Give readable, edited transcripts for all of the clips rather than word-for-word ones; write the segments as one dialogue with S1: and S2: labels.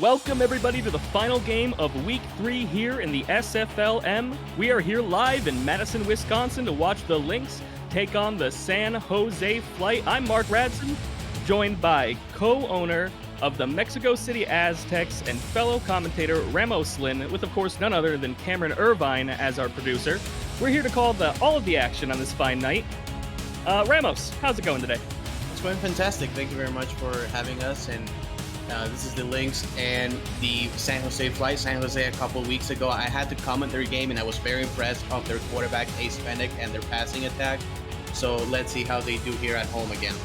S1: Welcome everybody to the final game of Week 3 here in the SFLm. We are here live in Madison, Wisconsin to watch the Lynx take on the San Jose Flight. I'm Mark Radson, joined by co-owner of the Mexico City Aztecs and fellow commentator Ramos Lynn, with of course none other than Cameron Irvine as our producer. We're here to call all of the action on this fine night. Ramos, how's it going today?
S2: It's going fantastic. Thank you very much for having us. And this is the Lynx and the San Jose Flight. San Jose, a couple of weeks ago, I had to comment their game, and I was very impressed of their quarterback, Ace Fennick, and their passing attack. So let's see how they do here at home again.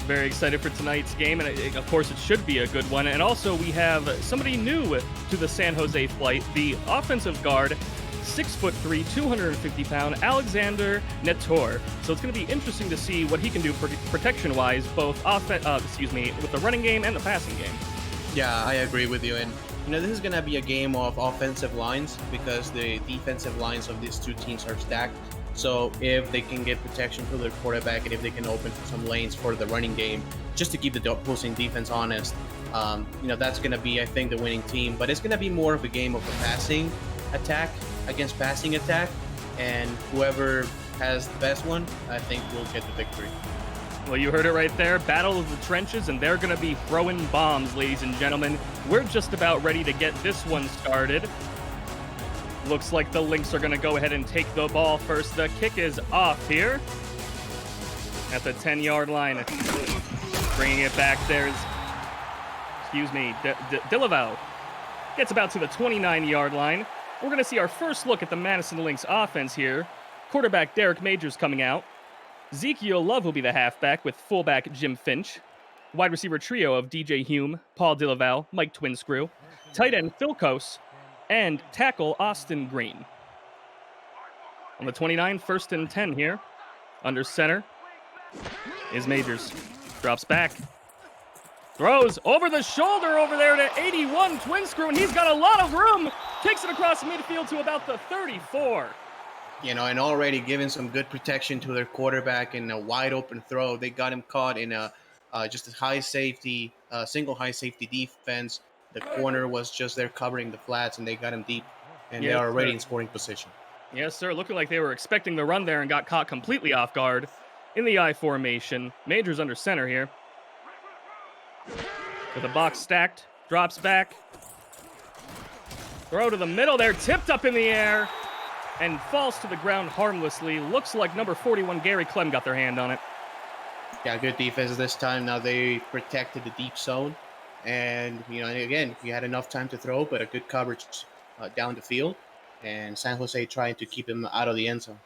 S1: Very excited for tonight's game, and of course it should be a good one. And also we have somebody new to the San Jose Flight, the offensive guard, 6'3", 250-pound Alexander Netor. So it's going to be interesting to see what he can do protection-wise, both with the running game and the passing game.
S2: Yeah, I agree with you. And this is going to be a game of offensive lines because the defensive lines of these two teams are stacked. So if they can get protection for their quarterback and if they can open some lanes for the running game, just to keep the opposing defense honest, that's going to be, I think, the winning team. But it's going to be more of a game of a passing attack against passing attack, and whoever has the best one, I think, will get the victory.
S1: Well, you heard it right there. Battle of the trenches, and they're going to be throwing bombs, ladies and gentlemen. We're just about ready to get this one started. Looks like the Lynx are going to go ahead and take the ball first. The kick is off here at the 10-yard line. Bringing it back, there's, Delaval gets about to the 29-yard line. We're going to see our first look at the Madison Lynx offense here. Quarterback Derek Majors coming out. Ezekiel Love will be the halfback with fullback Jim Finch. Wide receiver trio of DJ Hume, Paul Delaval, Mike Twinscrew. Tight end Phil Kos, and tackle Austin Green. On the 29, 1st and 10 here. Under center is Majors. Drops back. Throws over the shoulder over there to 81 Twinscrew, and he's got a lot of room. Kicks it across midfield to about the 34.
S2: And already giving some good protection to their quarterback in a wide open throw. They got him caught in just a high safety, single high safety defense. The corner was just there covering the flats, and they got him deep, and they are already in scoring position.
S1: Yes, sir. Looking like they were expecting the run there and got caught completely off guard in the I formation. Majors under center here. With the box stacked, drops back. Throw to the middle there, tipped up in the air, and falls to the ground harmlessly. Looks like number 41, Gary Clem, got their hand on it.
S2: Yeah, good defense this time. Now they protected the deep zone. And, again, you had enough time to throw, but a good coverage down the field. And San Jose trying to keep him out of the end zone.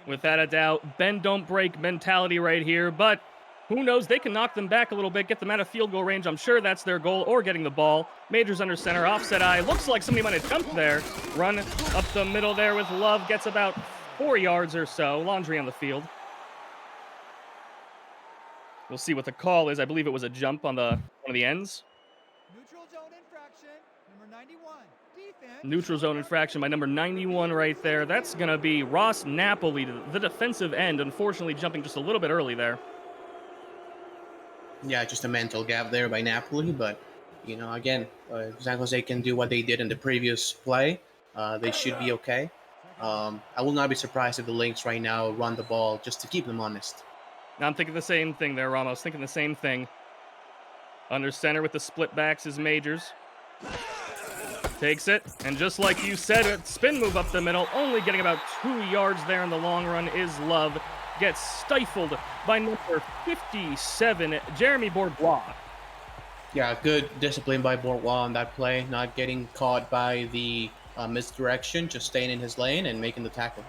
S1: Without a doubt, bend don't break mentality right here, but who knows? They can knock them back a little bit, get them out of field goal range. I'm sure that's their goal, or getting the ball. Majors under center, offset eye. Looks like somebody might have jumped there. Run up the middle there with Love. Gets about 4 yards or so. Laundry on the field. We'll see what the call is. I believe it was a jump on one of the ends.
S3: Neutral zone infraction, number 91. Defense.
S1: Neutral zone infraction by number 91 right there. That's going to be Ross Napoli, the defensive end, unfortunately jumping just a little bit early there.
S2: Yeah, just a mental gap there by Napoli, but, again, San Jose can do what they did in the previous play. They should be okay. I will not be surprised if the Lynx right now run the ball just to keep them honest.
S1: I'm thinking the same thing there, Ramos. Thinking the same thing. Under center with the split backs is Majors. Takes it, and just like you said, a spin move up the middle, only getting about 2 yards there in the long run is Love. Gets stifled by number 57, Jeremy Bourgois.
S2: Yeah, good discipline by Bourgois on that play, not getting caught by the misdirection, just staying in his lane and making the tackle.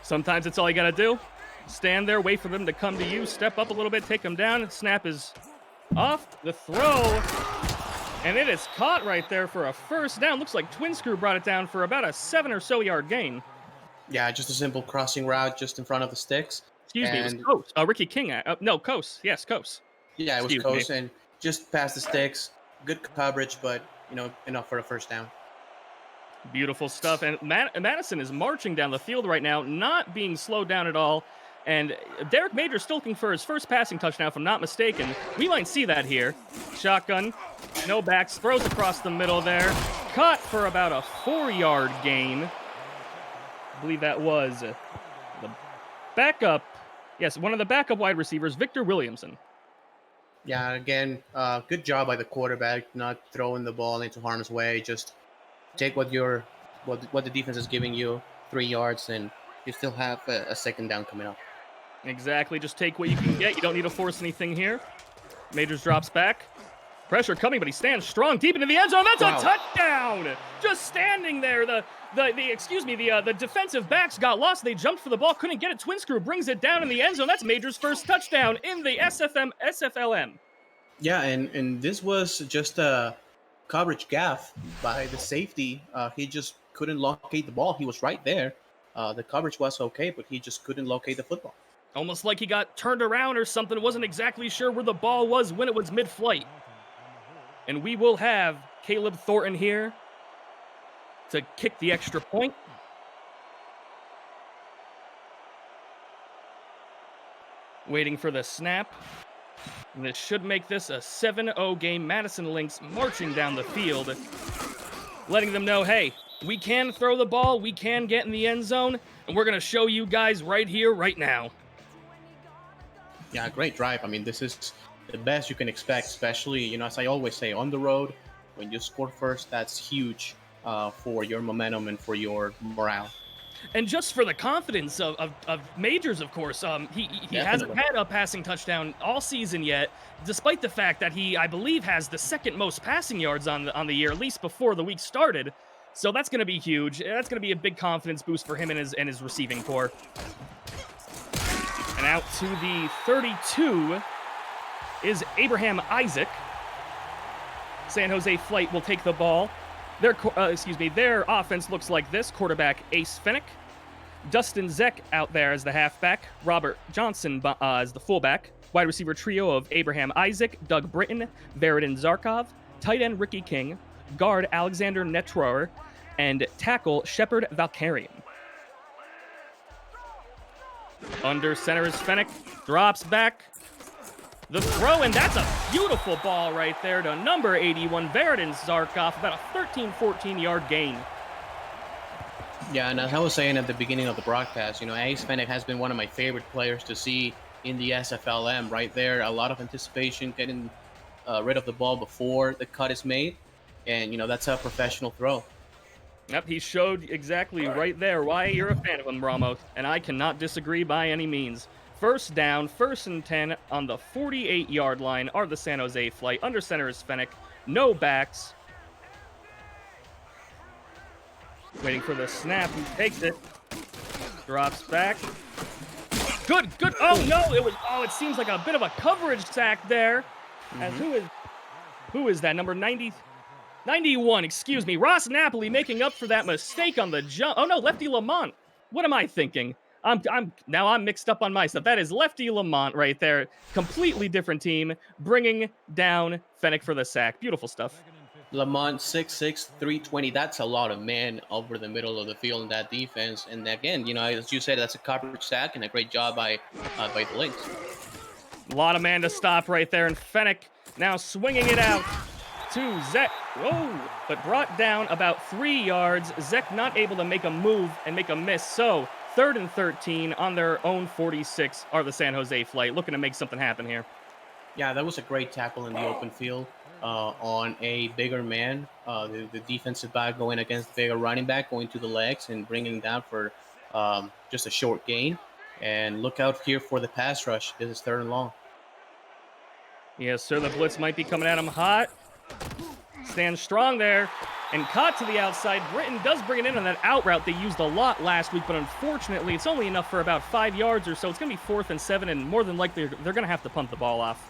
S1: Sometimes it's all you got to do. Stand there, wait for them to come to you, step up a little bit, take them down. Snap is off. The throw, and it is caught right there for a first down. Looks like Twinscrew brought it down for about a 7 or so yard gain.
S2: Yeah, just a simple crossing route just in front of the sticks.
S1: Excuse me, it was Kos. Ricky King. No, Kos. Yes, Kos.
S2: Yeah, it was Kos, and just past the sticks. Good coverage, but, enough for a first down.
S1: Beautiful stuff. And Madison is marching down the field right now, not being slowed down at all. And Derek Majors still looking for his first passing touchdown, if I'm not mistaken. We might see that here. Shotgun, no backs, throws across the middle there. Caught for about a 4-yard gain. I believe that was the backup. Yes, one of the backup wide receivers, Victor Williamson.
S2: Yeah, again, good job by the quarterback, not throwing the ball into harm's way. Just take what the defense is giving you, 3 yards, and you still have a second down coming up.
S1: Exactly, just take what you can get. You don't need to force anything here. Majors drops back. Pressure coming, but he stands strong deep into the end zone. That's a touchdown! Just standing there. The defensive backs got lost. They jumped for the ball, couldn't get it. Twin Screw brings it down in the end zone. That's Majors' first touchdown in the SFLm.
S2: Yeah, and this was just a coverage gaff by the safety. He just couldn't locate the ball. He was right there. The coverage was okay, but he just couldn't locate the football.
S1: Almost like he got turned around or something. Wasn't exactly sure where the ball was when it was mid-flight. And we will have Caleb Thornton here to kick the extra point. Waiting for the snap. And this should make this a 7-0 game. Madison Lynx marching down the field, letting them know, hey, we can throw the ball, we can get in the end zone, and we're going to show you guys right here, right now.
S2: Yeah, great drive. I mean, this is the best you can expect, especially, as I always say, on the road. When you score first, that's huge for your momentum and for your morale.
S1: And just for the confidence of Majors, of course, he hasn't had a passing touchdown all season yet, despite the fact that he, I believe, has the second most passing yards on the year, at least before the week started. So that's going to be huge. That's going to be a big confidence boost for him and his receiving corps. And out to the 32 is Isaac. San Jose Flight will take the ball. Their offense looks like this. Quarterback Ace Fennick. Dustin Zeck out there as the halfback. Robert Johnson as the fullback. Wide receiver trio of Abraham Isaac, Doug Britton, Veridin Zarkov. Tight end Ricky King. Guard Alexander Netrower. And tackle Shepard Valkarian. Under center is Fennick. Drops back. The throw, and that's a beautiful ball right there to number 81, Veridin Zarkov, about a 13-14-yard gain.
S2: Yeah, and as I was saying at the beginning of the broadcast, Ace Fennick has been one of my favorite players to see in the SFLm right there. A lot of anticipation, getting rid of the ball before the cut is made, and, that's a professional throw.
S1: Yep, he showed exactly right there why you're a fan of him, Ramos, and I cannot disagree by any means. First down, 1st and 10 on the 48-yard line are the San Jose Flight. Under center is Fennick. No backs. Waiting for the snap. He takes it. Drops back. Good. Oh, no. It seems like a bit of a coverage sack there. And who is that? Number 91, excuse me. Ross Napoli making up for that mistake on the jump. Oh, no, Lefty Lamont. What am I thinking? I'm mixed up on my stuff. That is Lefty Lamont right there. Completely different team, bringing down Fennick for the sack. Beautiful stuff.
S2: Lamont, 6'6", 320. That's a lot of men over the middle of the field in that defense. And again, as you said, that's a coverage sack and a great job by the Lynx.
S1: A lot of man to stop right there, and Fennick now swinging it out to Zeck. Whoa! But brought down about 3 yards. Zeck not able to make a move and make a miss. So 3rd and 13 on their own 46 are the San Jose Flight, looking to make something happen here.
S2: Yeah, that was a great tackle in the open field on a bigger man. The defensive back going against the bigger running back, going to the legs and bringing down for just a short gain. And look out here for the pass rush. This is 3rd and long.
S1: Yes, sir. The blitz might be coming at him hot. Stands strong there. And caught to the outside. Britton does bring it in on that out route they used a lot last week, but unfortunately, it's only enough for about 5 yards or so. It's going to be 4th and 7, and more than likely, they're going to have to punt the ball off.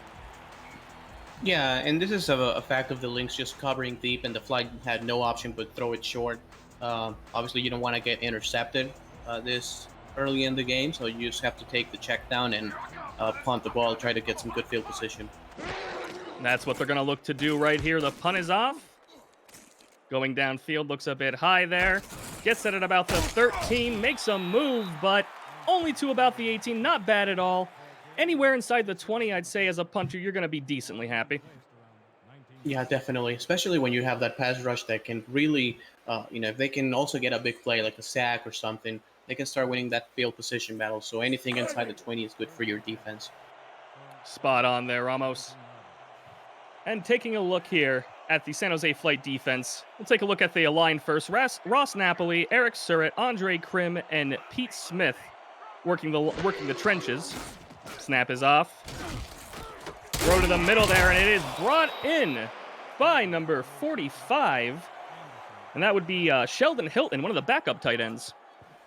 S2: Yeah, and this is a fact of the Lynx just covering deep, and the Flight had no option but throw it short. Obviously, you don't want to get intercepted this early in the game, so you just have to take the check down and punt the ball, try to get some good field position.
S1: That's what they're going to look to do right here. The punt is off. Going downfield, looks a bit high there. Gets it at about the 13, makes a move, but only to about the 18. Not bad at all. Anywhere inside the 20, I'd say as a punter, you're going to be decently happy.
S2: Yeah, definitely. Especially when you have that pass rush that can really, if they can also get a big play like a sack or something, they can start winning that field position battle. So anything inside the 20 is good for your defense.
S1: Spot on there, Ramos. And taking a look here at the San Jose Flight defense, we'll take a look at the line first. Ross Napoli, Eric Surratt, Andre Krim, and Pete Smith working the trenches. Snap is off. Throw to the middle there, and it is brought in by number 45. And that would be Sheldon Hilton, one of the backup tight ends.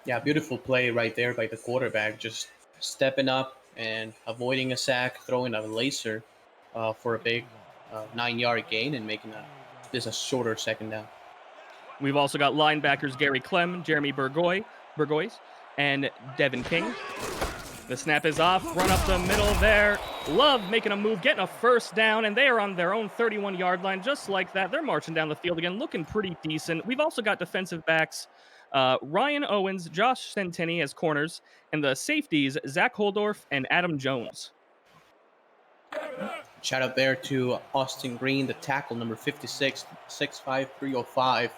S2: Yeah, beautiful play right there by the quarterback, just stepping up and avoiding a sack, throwing a laser for a big 9-yard gain and making this a shorter second down.
S1: We've also got linebackers Gary Clem, Jeremy Burgoyes, and Devin King. The snap is off, run up the middle there. Love making a move, getting a first down, and they are on their own 31-yard line. Just like that, they're marching down the field again, looking pretty decent. We've also got defensive backs Ryan Owens, Josh Centeni as corners, and the safeties Zach Holdorf and Adam Jones.
S2: Shout out there to Austin Green, the tackle, number 56, 6'5", 305.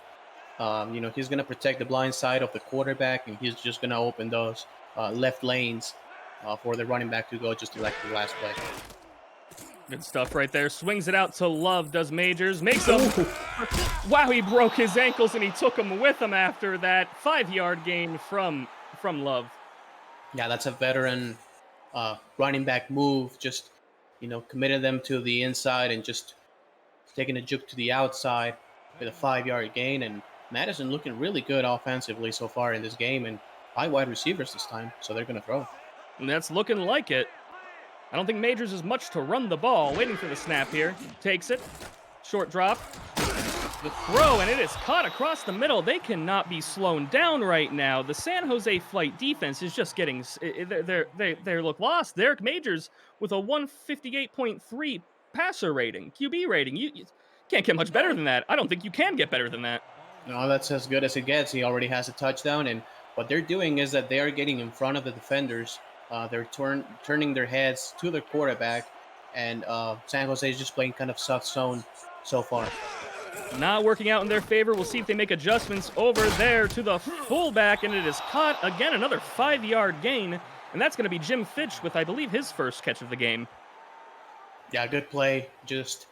S2: He's going to protect the blind side of the quarterback, and he's just going to open those left lanes for the running back to go just like the last play.
S1: Good stuff right there. Swings it out to Love, does Majors. Makes him... Wow, he broke his ankles, and he took him with him after that 5-yard gain from Love.
S2: Yeah, that's a veteran running back move. Just, committed them to the inside and just taking a juke to the outside with a 5-yard gain. And Madison looking really good offensively so far in this game, and 5 wide receivers this time, so they're going to throw.
S1: And that's looking like it. I don't think Majors is much to run the ball. Waiting for the snap here. Takes it. Short drop. The throw, and it is caught across the middle. They cannot be slowed down right now. The San Jose Flight defense is just getting... They look lost. Derek Majors with a 158.3 passer rating, QB rating. You can't get much better than that. I don't think you can get better than that.
S2: No, that's as good as it gets. He already has a touchdown, and what they're doing is that they are getting in front of the defenders. They're turning their heads to the quarterback, and San Jose is just playing kind of soft zone so far.
S1: Not working out in their favor. We'll see if they make adjustments over there to the fullback, and it is caught again. Another 5-yard gain, and that's going to be Jim Fitch with, I believe, his first catch of the game.
S2: Yeah, good play. Just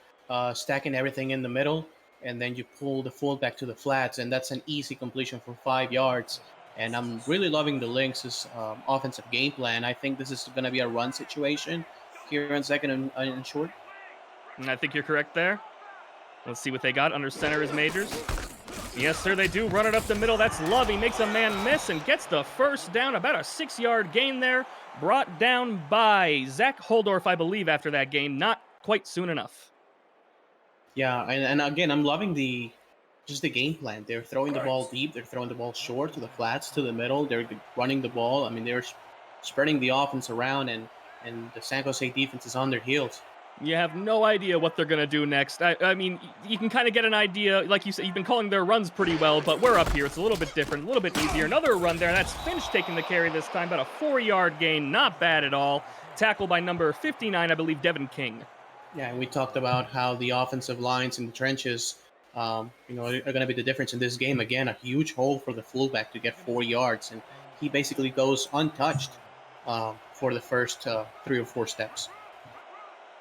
S2: stacking everything in the middle, and then you pull the fullback to the flats, and that's an easy completion for 5 yards. And I'm really loving the Lynx' offensive game plan. I think this is going to be a run situation here in second and short.
S1: And I think you're correct there. Let's see what they got. Under center is Majors. Yes, sir, they do run it up the middle. That's Love. He makes a man miss and gets the first down. About a 6-yard gain there. Brought down by Zach Holdorf, I believe, after that gain. Not quite soon enough.
S2: Yeah, and again, I'm loving the game plan. They're throwing the ball deep. They're throwing the ball short to the flats, to the middle. They're running the ball. I mean, they're spreading the offense around, and the San Jose defense is on their heels.
S1: You have no idea what they're going to do next. I mean, you can kind of get an idea. Like you said, you've been calling their runs pretty well, but we're up here. It's a little bit different, a little bit easier. Another run there. That's Finch taking the carry this time. About a 4-yard gain. Not bad at all. Tackle by number 59, I believe, Devin King.
S2: Yeah, and we talked about how the offensive lines in the trenches are going to be the difference in this game. Again, a huge hole for the fullback to get 4 yards, and he basically goes untouched for the first 3 or 4 steps.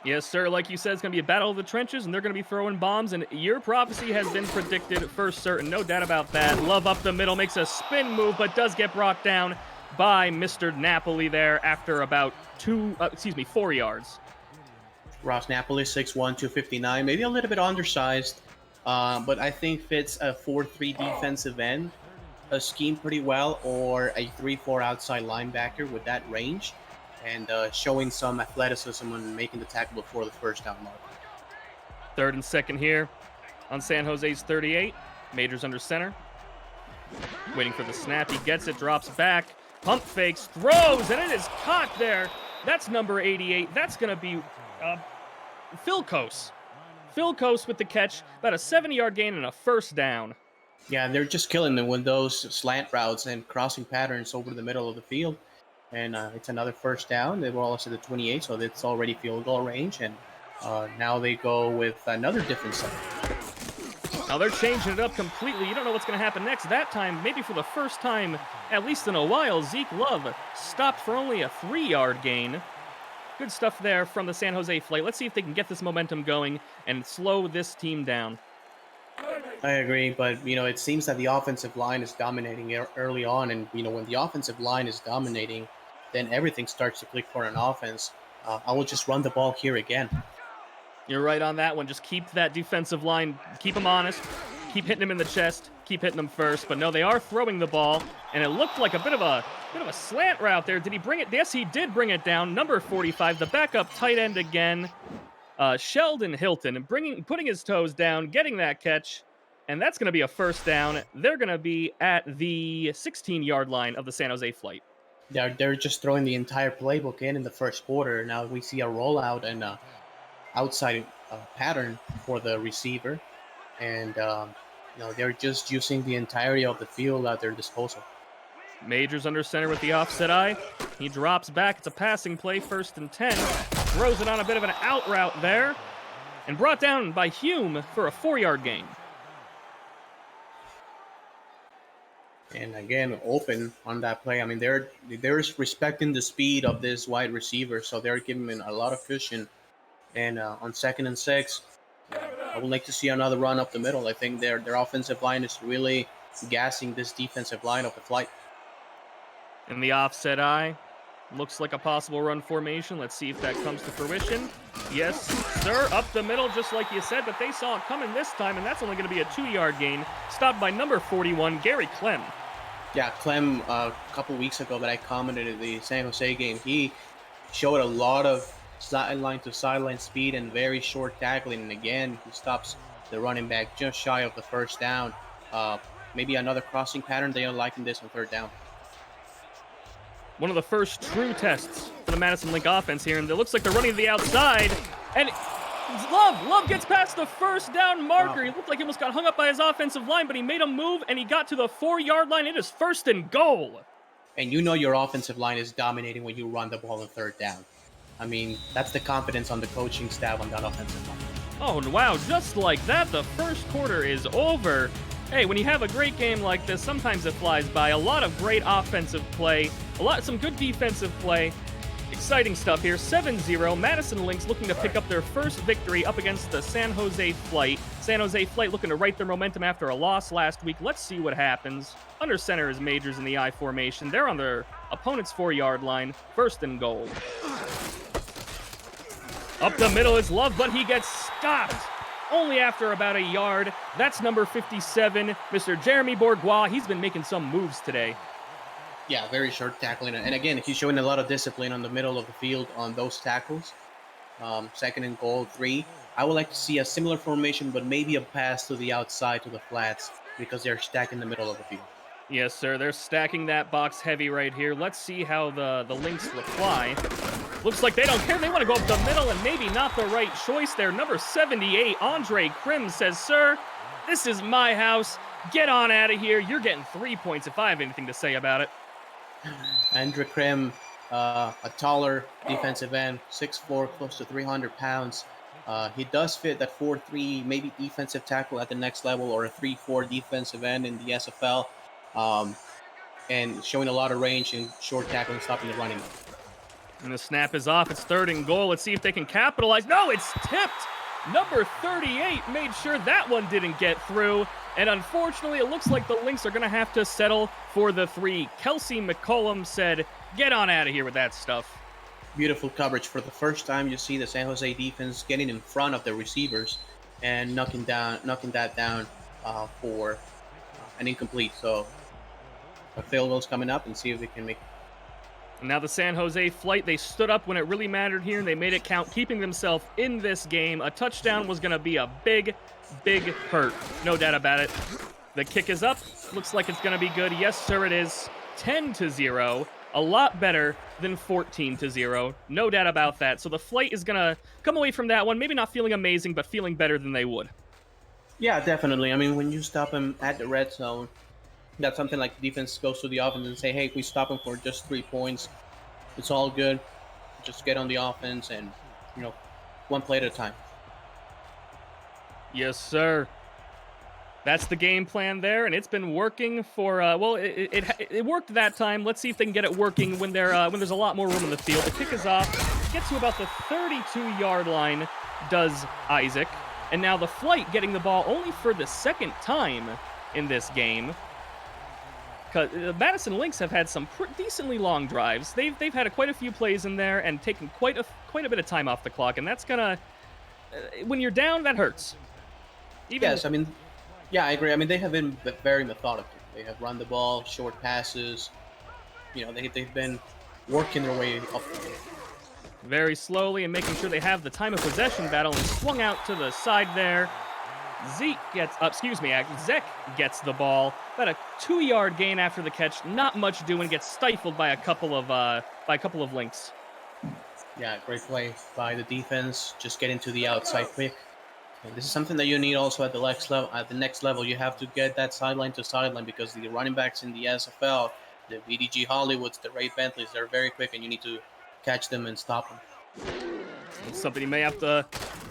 S1: Yes, sir. Like you said, it's going to be a battle of the trenches, and they're going to be throwing bombs, and your prophecy has been predicted for certain. No doubt about that. Love up the middle, makes a spin move, but does get brought down by Mr. Napoli there after about 4 yards.
S2: Ross Napoli, 6'1", 259, maybe a little bit undersized, but I think fits a 4-3 defensive end scheme pretty well, or a 3-4 outside linebacker with that range, and showing some athleticism when making the tackle before the first down mark.
S1: 3rd and 2nd here on San Jose's 38. Majors under center. Waiting for the snap. He gets it, drops back, pump fakes, throws, and it is caught there. That's number 88. That's going to be Phil Kos. Phil Kos with the catch. About a 7-yard gain and a first down.
S2: Yeah, they're just killing them with those slant routes and crossing patterns over the middle of the field. and it's another first down. They were also at the 28, so it's already field goal range, and now they go with another different set.
S1: Now they're changing it up completely. You don't know what's going to happen next. That time, maybe for the first time, at least in a while, Zeke Love stopped for only a 3-yard gain. Good stuff there from the San Jose Flight. Let's see if they can get this momentum going and slow this team down.
S2: I agree, but it seems that the offensive line is dominating early on, and when the offensive line is dominating, then everything starts to click for an offense. I will just run the ball here again.
S1: You're right on that one. Just keep that defensive line, keep them honest, keep hitting them in the chest, keep hitting them first. But no, they are throwing the ball, and it looked like a bit of a slant route there. Did he bring it? Yes, he did bring it down. Number 45, the backup tight end again, Sheldon Hilton, putting his toes down, getting that catch, and that's going to be a first down. They're going to be at the 16-yard line of the San Jose Flight.
S2: They're just throwing the entire playbook in the first quarter. Now we see a rollout and outside pattern for the receiver, and they're just using the entirety of the field at their disposal.
S1: Majors under center with the offset eye. He drops back. It's a passing play, 1st and 10. Throws it on a bit of an out route there, and brought down by Hume for a 4-yard gain.
S2: And again, open on that play. I mean, they're respecting the speed of this wide receiver, so they're giving him a lot of cushion. And on 2nd and 6, I would like to see another run up the middle. I think their offensive line is really gassing this defensive line of the Flight.
S1: And the offset eye looks like a possible run formation. Let's see if that comes to fruition. Yes, sir, up the middle, just like you said, but they saw it coming this time, and that's only going to be a 2-yard gain. Stopped by number 41, Gary Clem.
S2: Yeah, Clem, a couple weeks ago that I commented at the San Jose game, he showed a lot of sideline to sideline speed and very short tackling. And again, he stops the running back just shy of the first down. Maybe another crossing pattern. They are liking this on 3rd down.
S1: One of the first true tests for the Madison Link offense here, and it looks like they're running to the outside. And Love gets past the first down marker. Wow. He looked like he almost got hung up by his offensive line, but he made a move, and he got to the 4-yard line. It is 1st and goal.
S2: And your offensive line is dominating when you run the ball on 3rd down. I mean, that's the confidence on the coaching staff on that offensive line.
S1: Oh, wow, just like that, the first quarter is over. Hey, when you have a great game like this, sometimes it flies by. A lot of great offensive play, some good defensive play. Exciting stuff here. 7-0. Madison Lynx looking to pick up their first victory up against the San Jose Flight. San Jose Flight looking to right their momentum after a loss last week. Let's see what happens. Under center is Majors in the I formation. They're on their opponent's 4-yard line. 1st and goal. Up the middle is Love, but he gets stopped only after about a yard. That's number 57, Mr. Jeremy Bourgois. He's been making some moves today.
S2: Yeah, very short tackling. And again, he's showing a lot of discipline on the middle of the field on those tackles. 2nd and goal, 3. I would like to see a similar formation, but maybe a pass to the outside to the flats because they're stacked in the middle of the field.
S1: Yes, sir. They're stacking that box heavy right here. Let's see how the Lynx reply. Looks like they don't care. They want to go up the middle, and maybe not the right choice there. Number 78, Andre Krim says, "Sir, this is my house. Get on out of here. You're getting 3 points if I have anything to say about it."
S2: Andre Krim, a taller defensive end, 6'4", close to 300 pounds. He does fit that 4-3, maybe defensive tackle at the next level, or a 3-4 defensive end in the SFL. And showing a lot of range in short tackling, stopping the running.
S1: And the snap is off. It's 3rd and goal. Let's see if they can capitalize. No, it's tipped. Number 38 made sure that one didn't get through. And unfortunately, it looks like the Lynx are going to have to settle for the 3. Kelsey McCollum said, "Get on out of here with that stuff."
S2: Beautiful coverage. For the first time, you see the San Jose defense getting in front of the receivers and knocking that down for an incomplete. So a field goal's coming up, and see if they can make it.
S1: And now the San Jose Flight, they stood up when it really mattered here, and they made it count, keeping themselves in this game. A touchdown was going to be a big hurt. No doubt about it. The kick is up. Looks like it's going to be good. Yes, sir, it is. 10-0. A lot better than 14-0. No doubt about that. So the Flight is going to come away from that one, maybe not feeling amazing, but feeling better than they would.
S2: Yeah, definitely. I mean, when you stop them at the red zone, that's something like the defense goes to the offense and say, hey, we stop them for just 3 points. it's all good. Just get on the offense and, you know, one play at a time.
S1: Yes, sir. That's the game plan there, and it's been working for. Well, it worked that time. Let's see if they can get it working when there's a lot more room in the field. The kick is off, gets to about the 32-yard line. Does Isaac, and now the flight getting the ball only for the second time in this game. Because Madison Lynx have had some decently long drives. They've had quite a few plays in there and taken quite a bit of time off the clock, and that's gonna when you're down, that hurts.
S2: Yes, I mean, yeah, I agree. I mean, they have been very methodical. They have run the ball, short passes. You know, they've been working their way up the field.
S1: Very slowly and making sure they have the time of possession battle, and swung out to the side there. Zeke gets the ball. About a 2-yard gain after the catch. Not much doing. Gets stifled by a couple of Lynx.
S2: Yeah, great play by the defense. Just get into the outside quick. And this is something that you need also at the next level. At the next level, you have to get that sideline to sideline because the running backs in the SFL, the VDG Hollywoods, the Ray Bentleys, they're very quick, and you need to catch them and stop them.
S1: It's something you may have to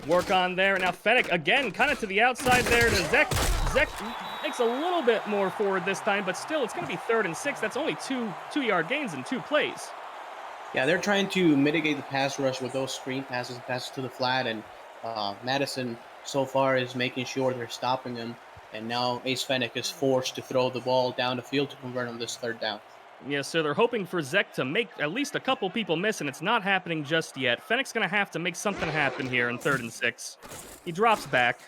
S1: work on there. Now Fennec again, kind of to the outside there to Zek. Zek makes a little bit more forward this time, but still, it's going to be 3rd and 6. That's only two-yard gains in 2 plays.
S2: Yeah, they're trying to mitigate the pass rush with those screen passes to the flat, and Madison so far is making sure they're stopping him, and now Ace Fennec is forced to throw the ball down the field to convert on this 3rd down.
S1: Yes, sir. They're hoping for Zek to make at least a couple people miss, and it's not happening just yet. Fennec's going to have to make something happen here in 3rd and 6. He drops back,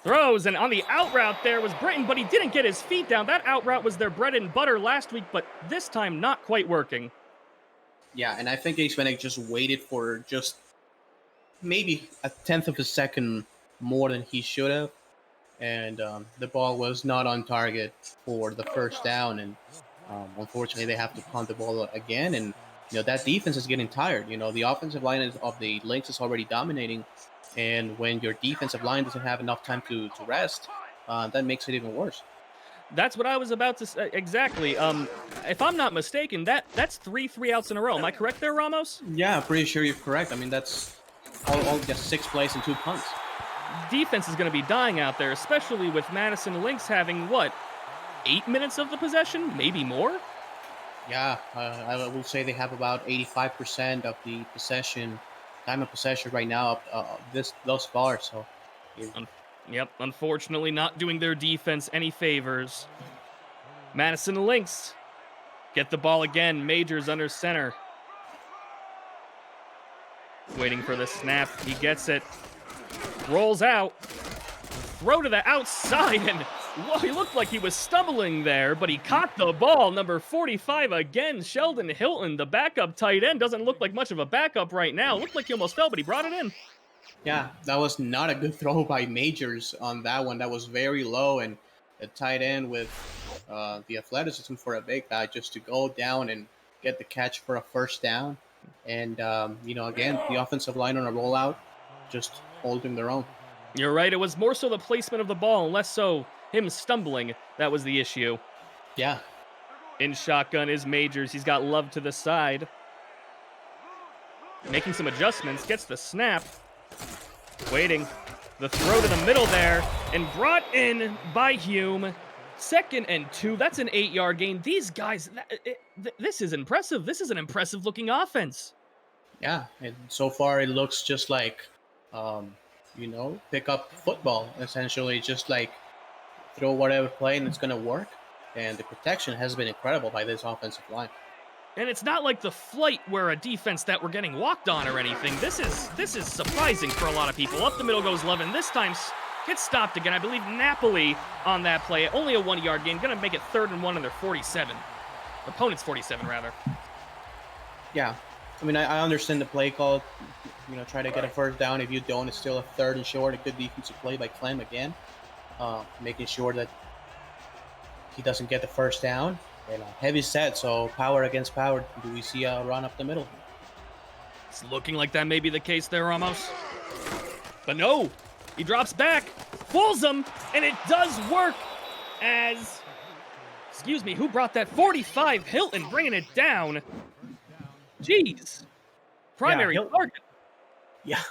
S1: throws, and on the out route there was Britton, but he didn't get his feet down. That out route was their bread and butter last week, but this time not quite working.
S2: Yeah, and I think Ace Fennec just waited for just maybe a 1/10 of a second more than he should have, and the ball was not on target for the 1st down, and unfortunately they have to punt the ball again, and that defense is getting tired. The offensive line of the Lynx is already dominating, and when your defensive line doesn't have enough time to rest, that makes it even worse.
S1: That's what I was about to say. Exactly. If I'm not mistaken, that's 3 outs in a row. Am I correct there, Ramos?
S2: Yeah, I'm pretty sure you're correct. I mean, that's all just 6 plays and 2 punts.
S1: Defense is going to be dying out there, especially with Madison Lynx having, 8 minutes of the possession? Maybe more?
S2: Yeah, I will say they have about 85% of the time of possession right now thus far. So,
S1: Yep, unfortunately not doing their defense any favors. Madison Lynx get the ball again. Majors under center. Waiting for the snap. He gets it. Rolls out. Throw to the outside, and he looked like he was stumbling there, but he caught the ball. Number 45 again, Sheldon Hilton, the backup tight end. Doesn't look like much of a backup right now. Looked like he almost fell, but he brought it in.
S2: Yeah, that was not a good throw by Majors on that one. That was very low, and a tight end with the athleticism for a big guy just to go down and get the catch for a 1st down. And, again, the offensive line on a rollout, just holding their own.
S1: You're right. It was more so the placement of the ball, and less so him stumbling. That was the issue.
S2: Yeah.
S1: In shotgun is Majors. He's got Love to the side. Making some adjustments. Gets the snap. Waiting. The throw to the middle there. And brought in by Hume. 2nd and 2. That's an 8-yard gain. These guys, this is impressive. This is an impressive looking offense.
S2: Yeah. And so far it looks just like, pick up football, essentially. Just like throw whatever play and it's going to work. And the protection has been incredible by this offensive line.
S1: And it's not like the flight where a defense that we're getting walked on or anything. This is surprising for a lot of people. Up the middle goes Levin. This time gets stopped again. I believe Napoli on that play. Only a 1-yard gain. Going to make it 3rd and 1 on their 47. Opponent's 47, rather.
S2: Yeah. I mean, I understand the play call. Try to get a 1st down. If you don't, it's still a 3rd and short. A good defensive play by Clem again. Making sure that he doesn't get the 1st down. And heavy set, so power against power. Do we see a run up the middle?
S1: It's looking like that may be the case there, Ramos. But no, he drops back, fools him, and it does work who brought that? 45, Hilton bringing it down. Jeez.
S2: Yeah,
S1: Primary target.
S2: yeah,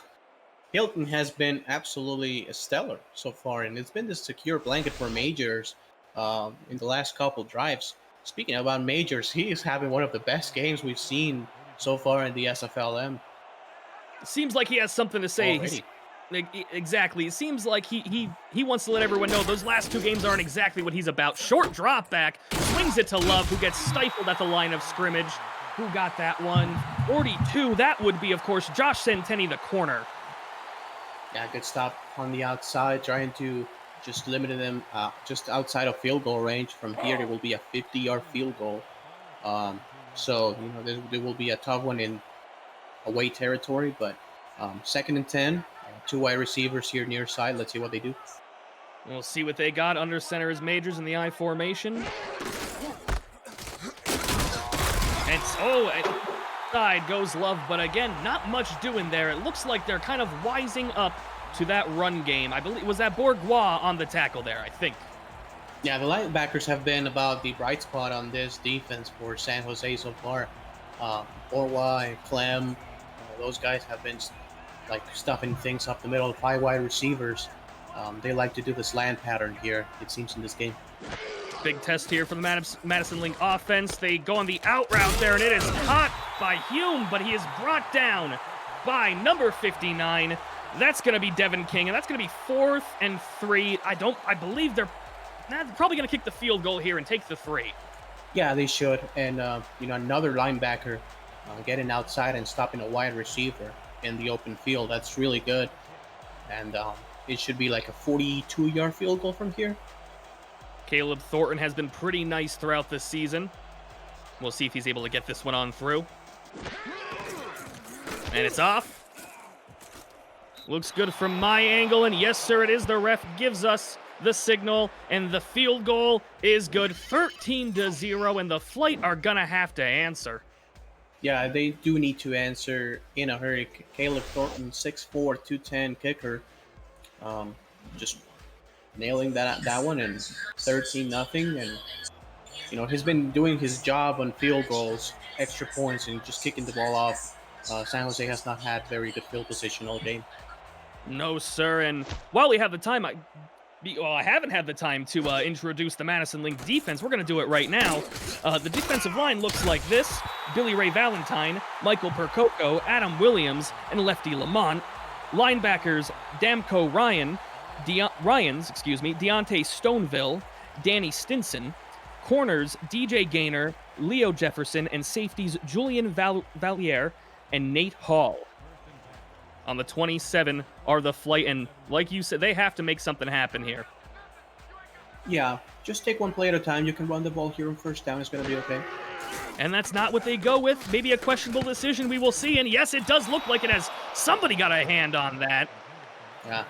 S2: Hilton has been absolutely stellar so far, and it's been the secure blanket for majors in the last couple drives. Speaking about majors, he is having one of the best games we've seen so far in the SFLm
S1: Seems like he has something to say.
S2: already.
S1: Exactly. It seems like he wants to let everyone know those last two games aren't exactly what he's about. Short drop back, swings it to Love, who gets stifled at the line of scrimmage. Who got that one? 42. That would be, of course, Josh Centeni, the corner.
S2: Yeah, good stop on the outside, trying to just limit them just outside of field goal range. From here, it will be a 50-yard field goal. Um, so there will be a tough one in away territory, but second and 10, two wide receivers here near side. Let's see what they do.
S1: We'll see what they got. Under center is Majors in the I formation. And side goes Love, but again, not much doing there. It looks like they're kind of wising up to that run game. I believe, was that Bourgois on the tackle there, I think.
S2: Yeah, the linebackers have been about the bright spot on this defense for San Jose so far. Bourgois, Clem, those guys have been like stuffing things up the middle. Five wide receivers. They like to do the slant pattern here, it seems, in this game.
S1: Big test here for the Madison Link offense. They go on the out route there, and it is caught by Hume, but he is brought down by number 59. That's going to be Devin King, and that's going to be 4th and 3. I believe they're probably going to kick the field goal here and take the 3.
S2: Yeah, they should. And, another linebacker getting outside and stopping a wide receiver in the open field. That's really good. And it should be like a 42-yard field goal from here.
S1: Caleb Thornton has been pretty nice throughout this season. We'll see if he's able to get this one on through. And it's off. Looks good from my angle, and yes, sir, it is. The ref gives us the signal, and the field goal is good. 13-0, and the Flight are gonna have to answer.
S2: Yeah, they do need to answer in a hurry. Caleb Thornton, 6'4", 210 kicker. Just nailing that one, and 13-0. And he's been doing his job on field goals, extra points, and just kicking the ball off. San Jose has not had very good field position all game.
S1: No, sir. And while we have the time, I haven't had the time to introduce the Madison Link defense. We're going to do it right now. The defensive line looks like this. Billy Ray Valentine, Michael Percoco, Adam Williams, and Lefty Lamont. Linebackers, Damco Ryans, Deontay Stoneville, Danny Stinson. Corners, DJ Gaynor, Leo Jefferson, and safeties, Julian Valier and Nate Hall. On the 27 are the Flight, and like you said, they have to make something happen here.
S2: Yeah, just take one play at a time. You can run the ball here on first down. It's going to be okay.
S1: And that's not what they go with. Maybe a questionable decision, we will see. And yes, it does look like it has. Somebody got a hand on that.
S2: Yeah.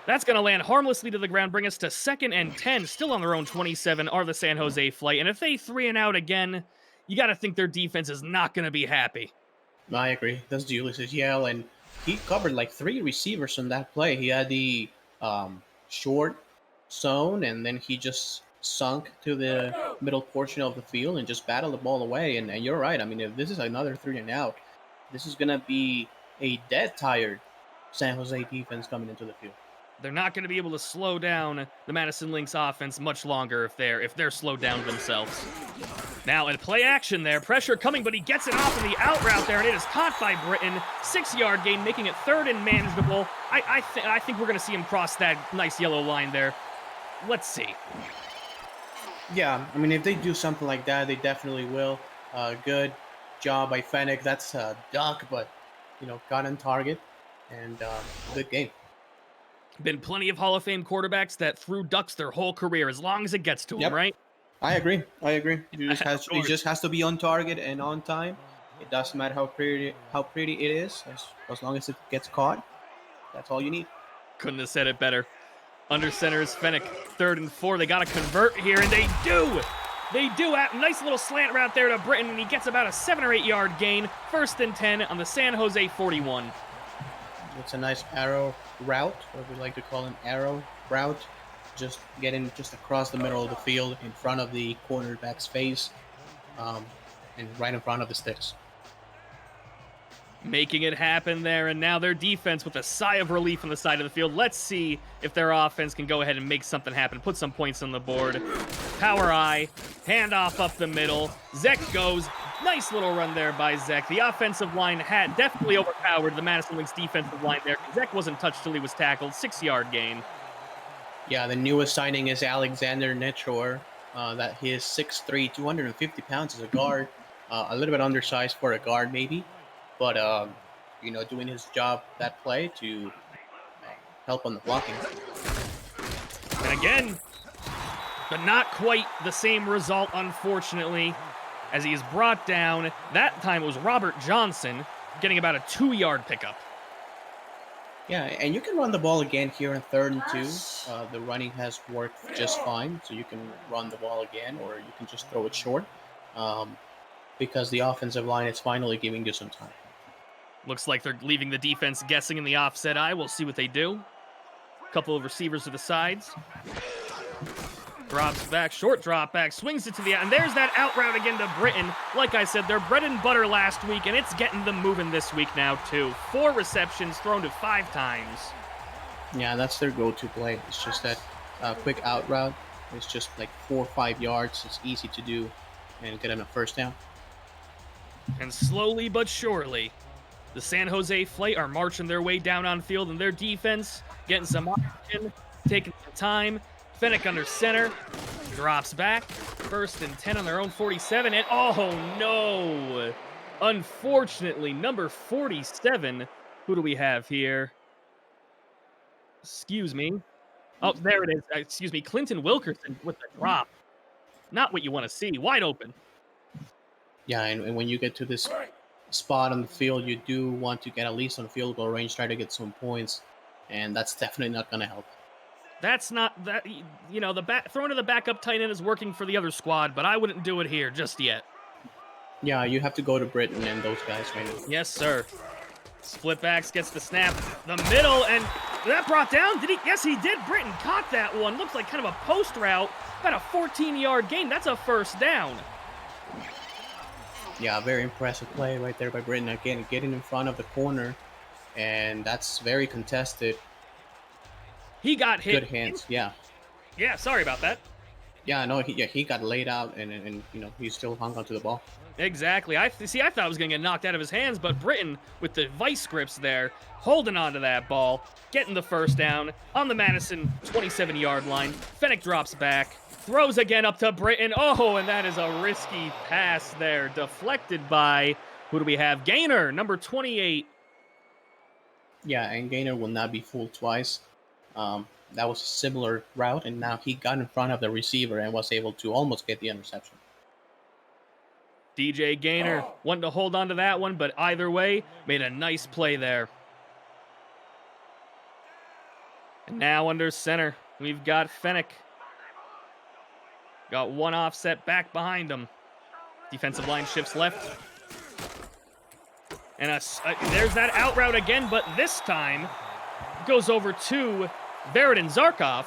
S1: That's going to land harmlessly to the ground, bring us to 2nd and 10. Still on their own 27 are the San Jose Flight. And if they 3 and out again, you got to think their defense is not going to be happy.
S2: I agree. That's Julius' yell, and he covered like 3 receivers on that play. He had the short zone, and then he just sunk to the middle portion of the field and just battled the ball away. And you're right. I mean, if this is another 3 and out, this is going to be a dead tired San Jose defense coming into the field.
S1: They're not going to be able to slow down the Madison Lynx offense much longer if they're slowed down themselves. Now, in play action there, pressure coming, but he gets it off in the out route there, and it is caught by Britton. 6-yard gain, making it 3rd and manageable. I think we're going to see him cross that nice yellow line there. Let's see.
S2: Yeah, I mean, if they do something like that, they definitely will. Good job by Fennec. That's a duck, but, got on target, and good game.
S1: Been plenty of Hall of Fame quarterbacks that threw ducks their whole career, as long as it gets to them, right?
S2: I agree. He just has to be on target and on time. It doesn't matter how pretty it is, as long as it gets caught. That's all you need.
S1: Couldn't have said it better. Under center is Fennec, 3rd and 4. They got to convert here, and they do. They do. Nice little slant route there to Britton, and he gets about a 7 or 8 yard gain. 1st and 10 on the San Jose 41.
S2: It's a nice arrow route, what we like to call an arrow route. Just getting just across the middle of the field in front of the cornerback's face, and right in front of the sticks.
S1: making it happen there, and now their defense with a sigh of relief on the side of the field. Let's see if their offense can go ahead and make something happen, put some points on the board. Power eye, handoff up the middle. Zek goes. Nice little run there by Zek. The offensive line had definitely overpowered the Madison Lynx defensive line there. Zek wasn't touched till he was tackled. 6-yard gain.
S2: Yeah, the newest signing is Alexander Netror. That he is 6'3", 250 pounds as a guard. A little bit undersized for a guard maybe, but doing his job that play to help on the blocking.
S1: And again, but not quite the same result, unfortunately, as he is brought down. That time it was Robert Johnson getting about a 2-yard pickup.
S2: Yeah, and you can run the ball again here in 3rd and 2. The running has worked just fine, so you can run the ball again, or you can just throw it short, because the offensive line is finally giving you some time.
S1: Looks like they're leaving the defense guessing in the offset eye. We'll see what they do. Couple of receivers to the sides. Drops back, short drop back, swings it to the out, and there's that out route again to Britton. Like I said, their bread and butter last week, and it's getting them moving this week now too. 4 receptions thrown to 5 times.
S2: Yeah, that's their go-to play. It's just that quick out route. It's just like 4 or 5 yards. It's easy to do and get them a first down.
S1: And slowly but surely, the San Jose Flight are marching their way down on field, and their defense getting some action, taking some time. Fennec under center, drops back, 1st and 10 on their own 47, and oh no! Unfortunately, number 47, who do we have here? Excuse me. Oh, there it is. Excuse me, Clinton Wilkerson with the drop. Not what you want to see, wide open.
S2: Yeah, and when you get to this spot on the field, you do want to get at least on field goal range, try to get some points, and that's definitely not going to help.
S1: That's not that, the throwing to the backup tight end is working for the other squad, but I wouldn't do it here just yet.
S2: Yeah, you have to go to Britton and those guys right now.
S1: Yes, sir. Split backs, gets the snap, the middle, and that brought down. Did he? Yes, he did. Britton caught that one. Looks like kind of a post route. About a 14-yard gain. That's a first down.
S2: Yeah, very impressive play right there by Britton. Again, getting in front of the corner, and that's very contested.
S1: He got hit.
S2: Good hands, yeah.
S1: Yeah, sorry about that.
S2: Yeah, no, he got laid out, and he still hung onto the ball.
S1: Exactly. I thought I was going to get knocked out of his hands, but Britton, with the vice grips there, holding on to that ball, getting the first down on the Madison 27-yard line. Fennec drops back, throws again up to Britton. Oh, and that is a risky pass there, deflected by, who do we have? Gaynor, number 28.
S2: Yeah, and Gaynor will not be fooled twice. That was a similar route, and now he got in front of the receiver and was able to almost get the interception.
S1: DJ Gaynor wanted to hold on to that one, but either way, made a nice play there. And now under center, we've got Fennec. Got one offset back behind him. Defensive line shifts left. And there's that out route again, but this time goes over to Veridin Zarkov.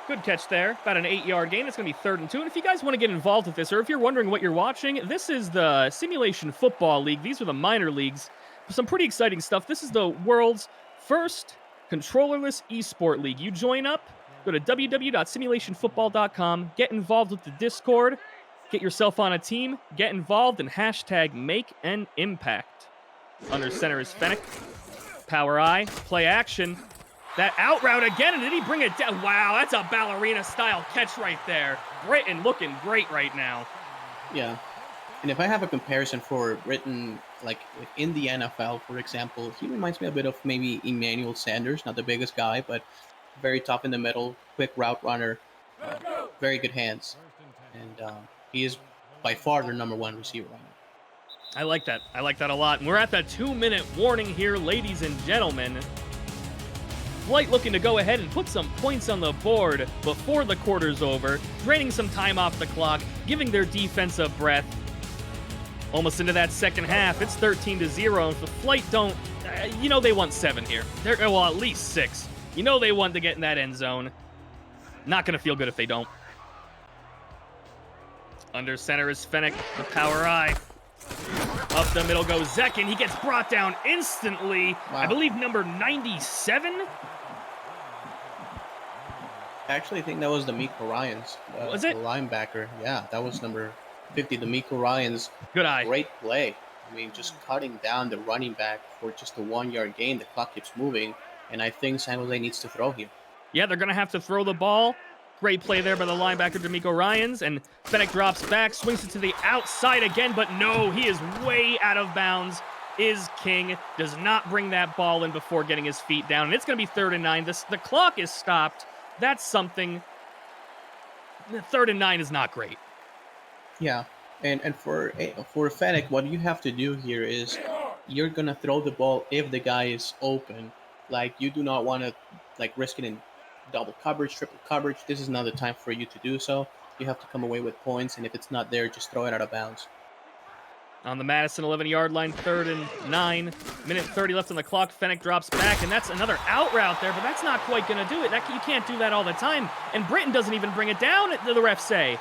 S1: Good catch there. About an 8-yard gain. It's going to be 3rd and 2. And if you guys want to get involved with this, or if you're wondering what you're watching, this is the Simulation Football League. These are the minor leagues. Some pretty exciting stuff. This is the world's first controllerless esport league. You join up, go to www.simulationfootball.com, get involved with the Discord, get yourself on a team, get involved, and hashtag make an impact. Under center is Fennec. Power eye, play action. That out route again, and did he bring it down? Wow, that's a ballerina-style catch right there. Britton looking great right now.
S2: Yeah, and if I have a comparison for Britton, like in the NFL, for example, he reminds me a bit of maybe Emmanuel Sanders, not the biggest guy, but very tough in the middle, quick route runner, very good hands, and he is by far their number 1 receiver right now.
S1: I like that. I like that a lot. And we're at the 2-minute warning here, ladies and gentlemen. Flight looking to go ahead and put some points on the board before the quarter's over, draining some time off the clock, giving their defense a breath. Almost into that second half, it's 13-0, and if the Flight don't, they want 7 here. Well, at least 6. They want to get in that end zone. Not going to feel good if they don't. Under center is Fennec, the power eye. Up Across the middle goes Zekin. He gets brought down instantly.
S2: Wow.
S1: I believe number 97?
S2: I actually think that was D'Amico Ryans.
S1: Was it?
S2: The linebacker. Yeah, that was number 50, D'Amico Ryans.
S1: Good eye.
S2: Great play. I mean, just cutting down the running back for just a 1-yard gain. The clock keeps moving, and I think San Jose needs to throw here.
S1: Yeah, they're going to have to throw the ball. Great play there by the linebacker, D'Amico Ryans. And Fennec drops back, swings it to the outside again, but no, he is way out of bounds. Is King, does not bring that ball in before getting his feet down. And it's going to be 3rd and 9. The clock is stopped. That's something. 3rd and 9 is not great.
S2: Yeah, and for Fennec, what you have to do here is you're going to throw the ball if the guy is open. Like, you do not want to risk it in double coverage, triple coverage. This is not the time for you to do so. You have to come away with points, and if it's not there, just throw it out of bounds.
S1: On the Madison 11-yard line, 3rd and 9. Minute 30 left on the clock. Fennec drops back, and that's another out route there, but that's not quite going to do it. You can't do that all the time. And Britton doesn't even bring it down, the refs say.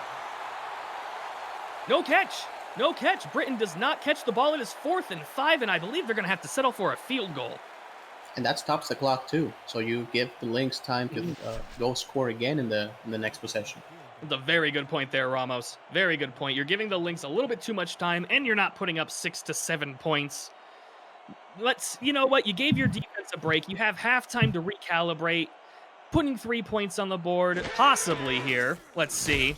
S1: No catch. No catch. Britton does not catch the ball. It is 4th and 5, and I believe they're going to have to settle for a field goal.
S2: And that stops the clock too. So you give the Lynx time to go score again in the next possession.
S1: That's a very good point there, Ramos. Very good point. You're giving the Lynx a little bit too much time, and you're not putting up 6 to 7 points. You know what? You gave your defense a break. You have halftime to recalibrate. Putting 3 points on the board, possibly here. Let's see.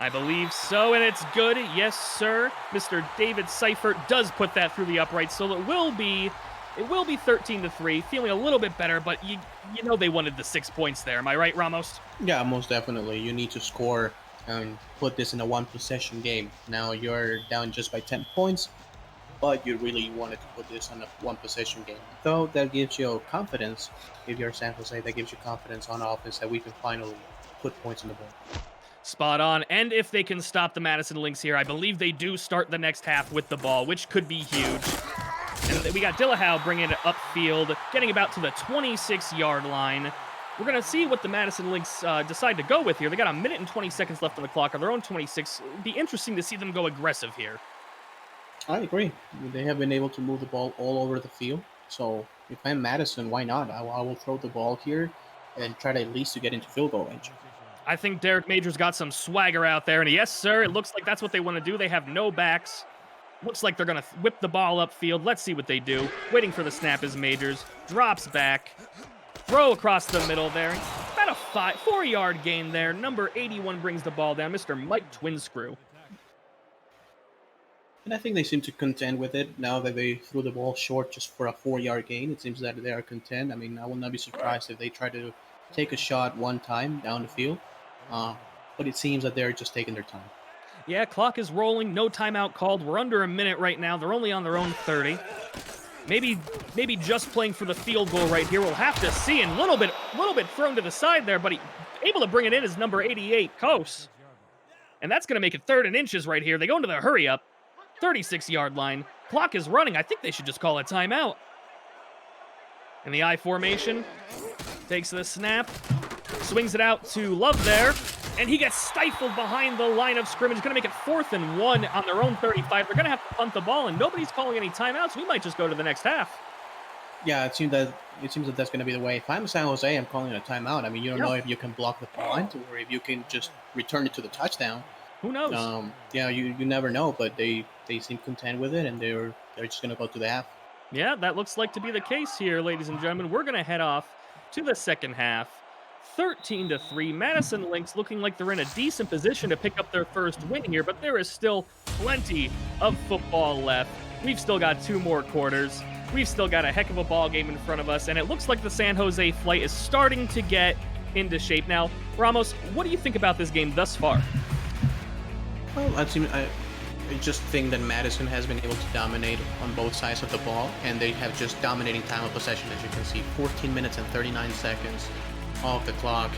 S1: I believe so, and it's good. Yes, sir. Mr. David Seifert does put that through the upright, so it will be 13-3. Feeling a little bit better, but you know they wanted the 6 points there. Am I right, Ramos?
S2: Yeah, most definitely. You need to score and put this in a 1-possession game. Now you're down just by 10 points, but you really wanted to put this on a 1-possession game. Though that gives you confidence. If you're San Jose, that gives you confidence on offense that we can finally put points on the board.
S1: Spot on. And if they can stop the Madison Lynx here, I believe they do start the next half with the ball, which could be huge. And we got Dillahow bringing it upfield, getting about to the 26-yard line. We're going to see what the Madison Lynx decide to go with here. They got a minute and 20 seconds left on the clock on their own 26. It'd be interesting to see them go aggressive here.
S2: I agree. They have been able to move the ball all over the field. So if I'm Madison, why not? I will throw the ball here and try to at least to get into field goal range.
S1: I think Derek Majors got some swagger out there. And yes, sir, it looks like that's what they want to do. They have no backs. Looks like they're going to whip the ball upfield. Let's see what they do. Waiting for the snap is Majors. Drops back. Throw across the middle there. About a 4-yard gain there. Number 81 brings the ball down. Mr. Mike Twinscrew.
S2: And I think they seem to contend with it now that they threw the ball short just for a 4-yard gain. It seems that they are content. I mean, I will not be surprised if they try to take a shot one time down the field. But it seems that they're just taking their time.
S1: Yeah, clock is rolling. No timeout called. We're under a minute right now. They're only on their own 30. Maybe just playing for the field goal right here. We'll have to see. And a little bit thrown to the side there, but he able to bring it in is number 88, Kos. And that's going to make it 3rd and inches right here. They go into the hurry up. 36-yard line. Clock is running. I think they should just call a timeout. In the I formation. Takes the snap. Swings it out to Love there. And he gets stifled behind the line of scrimmage. Going to make it 4th and 1 on their own 35. They're going to have to punt the ball, and nobody's calling any timeouts. We might just go to the next half.
S2: Yeah, it seems that that's going to be the way. If I'm San Jose, I'm calling a timeout. I mean, you don't know if you can block the punt or if you can just return it to the touchdown.
S1: Who knows?
S2: Yeah, you never know, but they seem content with it, and they're just going to go to the half.
S1: Yeah, that looks like to be the case here, ladies and gentlemen. We're going to head off to the second half. 13-3. Madison Lynx looking like they're in a decent position to pick up their first win here, but there is still plenty of football left. We've still got 2 more quarters. We've still got a heck of a ball game in front of us, and it looks like the San Jose flight is starting to get into shape. Now, Ramos, what do you think about this game thus far?
S2: Well, I just think that Madison has been able to dominate on both sides of the ball, and they have just dominating time of possession, as you can see. 14 minutes and 39 seconds off the clock,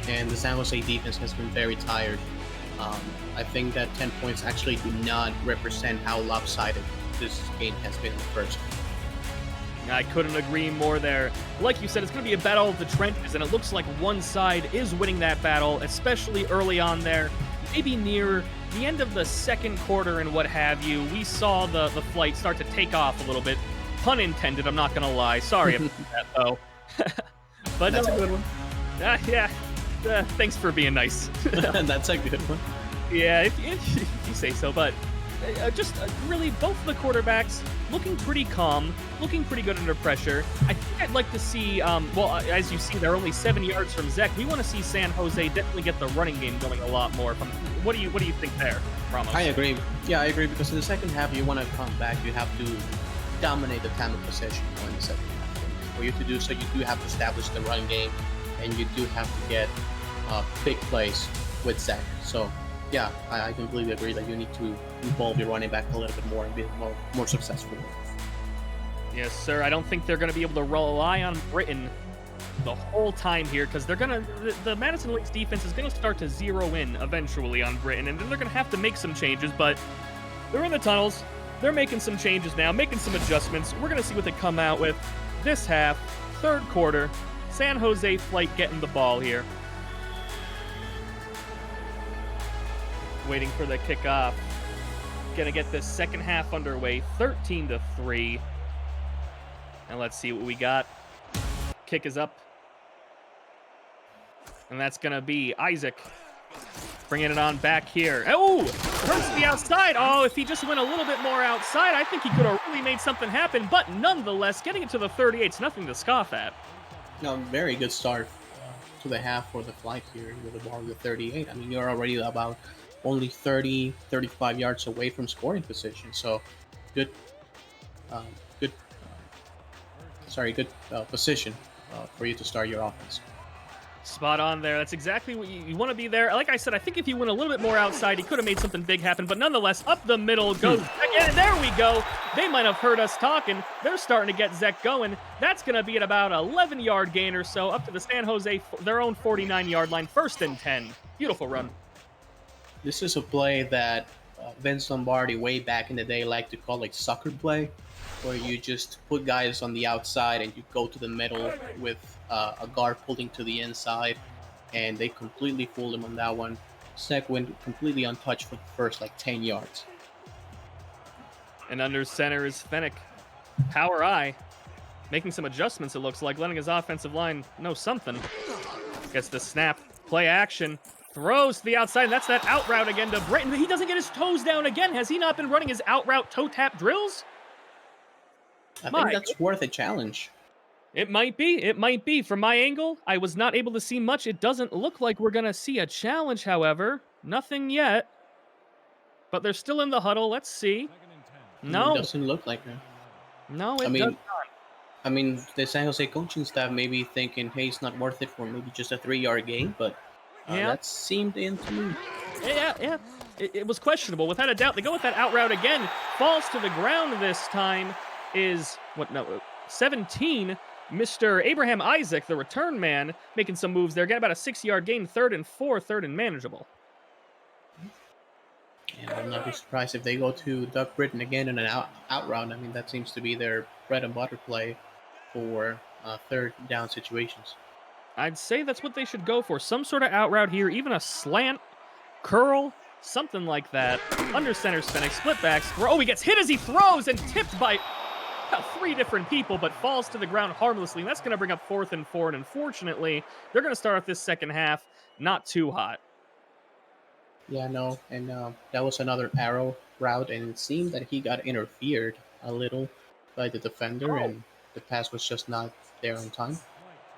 S2: and the San Jose defense has been very tired. I think that 10 points actually do not represent how lopsided this game has been in the first.
S1: I couldn't agree more there. Like you said, it's going to be a battle of the trenches, and it looks like one side is winning that battle, especially early on there. Maybe near the end of the second quarter and what have you, we saw the flight start to take off a little bit. Pun intended, I'm not going to lie. Sorry about that, though. But
S2: That's a good one.
S1: yeah. Thanks for being nice.
S2: That's a good one.
S1: Yeah, if you say so. But just really, both of the quarterbacks looking pretty calm, looking pretty good under pressure. I think I'd like to see, as you see, they're only 7 yards from Zek. We want to see San Jose definitely get the running game going a lot more. What do you think there, Ramos?
S2: I agree. Yeah, I agree, because in the second half, you want to come back, you have to dominate the time of possession in the second half. For you to do so, you do have to establish the run game, and you do have to get big plays with Zach. So, yeah, I completely agree that you need to involve your running back a little bit more and be more successful.
S1: Yes, sir. I don't think they're going to be able to rely on Britain the whole time here, because the Madison Lynx defense is going to start to zero in eventually on Britain, and then they're going to have to make some changes, but they're in the tunnels. They're making some changes now, making some adjustments. We're going to see what they come out with this half, third quarter. San Jose flight getting the ball here. Waiting for the kickoff. Gonna get this second half underway, 13-3. And let's see what we got. Kick is up. And that's gonna be Isaac. Bringing it on back here. Oh! Turns to the outside. Oh, if he just went a little bit more outside, I think he could have really made something happen. But nonetheless, getting it to the 38's nothing to scoff at.
S2: No, very good start to the half for the flight here with the ball at the 38. I mean, you're already about only 35 yards away from scoring position. So, good position for you to start your offense.
S1: Spot on there. That's exactly what you want to be there. Like I said, I think if he went a little bit more outside, he could have made something big happen. But nonetheless, up the middle goes Zek. And there we go. They might have heard us talking. They're starting to get Zek going. That's going to be at about 11-yard gain or so up to the San Jose, their own 49-yard line. 1st and 10. Beautiful run.
S2: This is a play that Vince Lombardi way back in the day liked to call like sucker play, where you just put guys on the outside and you go to the middle with a guard pulling to the inside, and they completely fooled him on that one. Zek went completely untouched for the first 10 yards.
S1: And under center is Fennec. Power eye. Making some adjustments, it looks like, letting his offensive line know something. Gets the snap. Play action. Throws to the outside, and that's that out route again to Britton. He doesn't get his toes down again. Has he not been running his out route toe tap drills?
S2: I think that's worth a challenge.
S1: It might be. It might be. From my angle, I was not able to see much. It doesn't look like we're going to see a challenge, however. Nothing yet. But they're still in the huddle. Let's see. No.
S2: It doesn't look like that.
S1: No, it does not.
S2: I mean, the San Jose coaching staff may be thinking, hey, it's not worth it for maybe just a 3-yard gain, but that seemed in to me.
S1: Yeah. It was questionable. Without a doubt, they go with that out route again. Falls to the ground this time is, 17. Mr. Abraham Isaac, the return man, making some moves there. Get about a 6-yard gain, 3rd and 4, 3rd and manageable.
S2: And I'm not be surprised if they go to Doug Britton again in an out route. I mean, that seems to be their bread and butter play for 3rd down situations.
S1: I'd say that's what they should go for. Some sort of out route here, even a slant, curl, something like that. Under center spinning, split backs. Oh, he gets hit as he throws and tipped by 3 different people, but falls to the ground harmlessly. And that's going to bring up 4th and 4. And unfortunately, they're going to start off this second half not too hot.
S2: Yeah, no. And that was another arrow route, and it seemed that he got interfered a little by the defender, and the pass was just not there on time.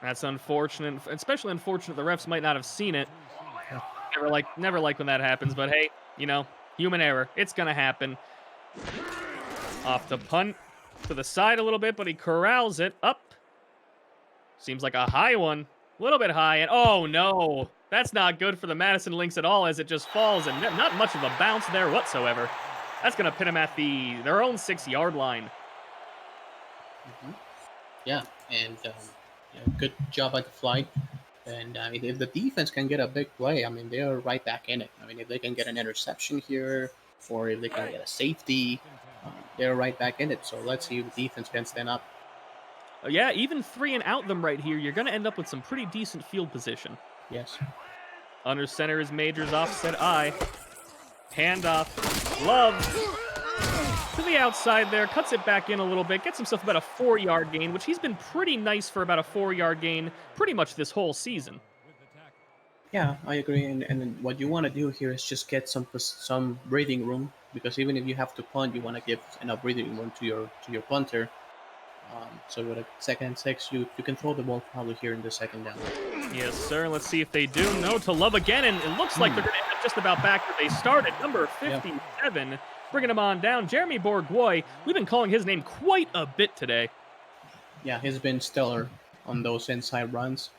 S1: That's unfortunate, especially unfortunate the refs might not have seen it. Never like when that happens, but hey, human error. It's going to happen. Off the punt to the side a little bit, but he corrals it up. Seems like a high one. A little bit high, and oh no. That's not good for the Madison Lynx at all, as it just falls, and not much of a bounce there whatsoever. That's going to pin them at their own 6-yard line.
S2: Mm-hmm. Yeah, and good job at the flight. And if the defense can get a big play, I mean, they're right back in it. I mean, if they can get an interception here, or if they can get a safety, they're right back in it. So let's see if the defense can stand up.
S1: Yeah, even 3 and out them right here, you're going to end up with some pretty decent field position.
S2: Yes.
S1: Under center is Major's offset eye. Handoff. Love to the outside there, cuts it back in a little bit, gets himself about a 4-yard gain, which he's been pretty nice for about a 4-yard gain pretty much this whole season.
S2: Yeah, I agree. And what you want to do here is just get some breathing room, because even if you have to punt, you want to give enough breathing room to your punter. So with a 2nd and 6, you can throw the ball probably here in the 2nd down.
S1: Yes, sir. Let's see if they do. No, to Love again, and it looks like they're going to end up just about back where they started. Number 57, bringing him on down. Jeremy Bourgois. We've been calling his name quite a bit today.
S2: Yeah, he's been stellar on those inside runs,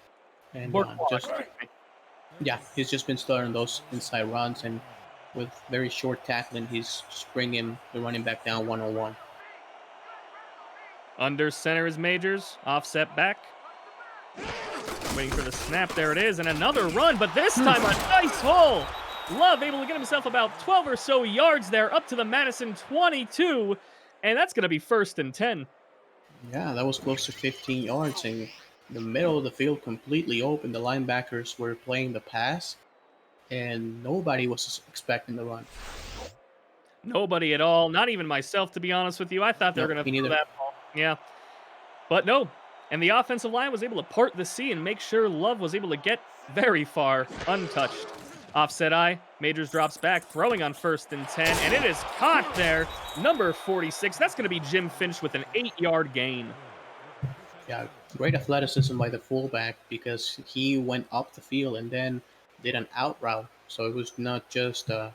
S2: and he's just been stellar on those inside runs, and with very short tackling, he's just bringing the running back down 1-on-1.
S1: Under center is Majors, offset back. Waiting for the snap, there it is, and another run, but this time a nice hole. Love able to get himself about 12 or so yards there, up to the Madison 22, and that's going to be 1st and 10.
S2: Yeah, that was close to 15 yards, in the middle of the field, completely open. The linebackers were playing the pass, and nobody was expecting the run.
S1: Nobody at all, not even myself, to be honest with you. I thought they were going to throw that ball. Yeah, but no. And the offensive line was able to part the sea and make sure Love was able to get very far untouched. Offset eye, Majors drops back, throwing on 1st and 10, and it is caught there. Number 46, that's going to be Jim Finch with an 8-yard gain.
S2: Yeah, great athleticism by the fullback, because he went up the field and then did an out route. So it was not just a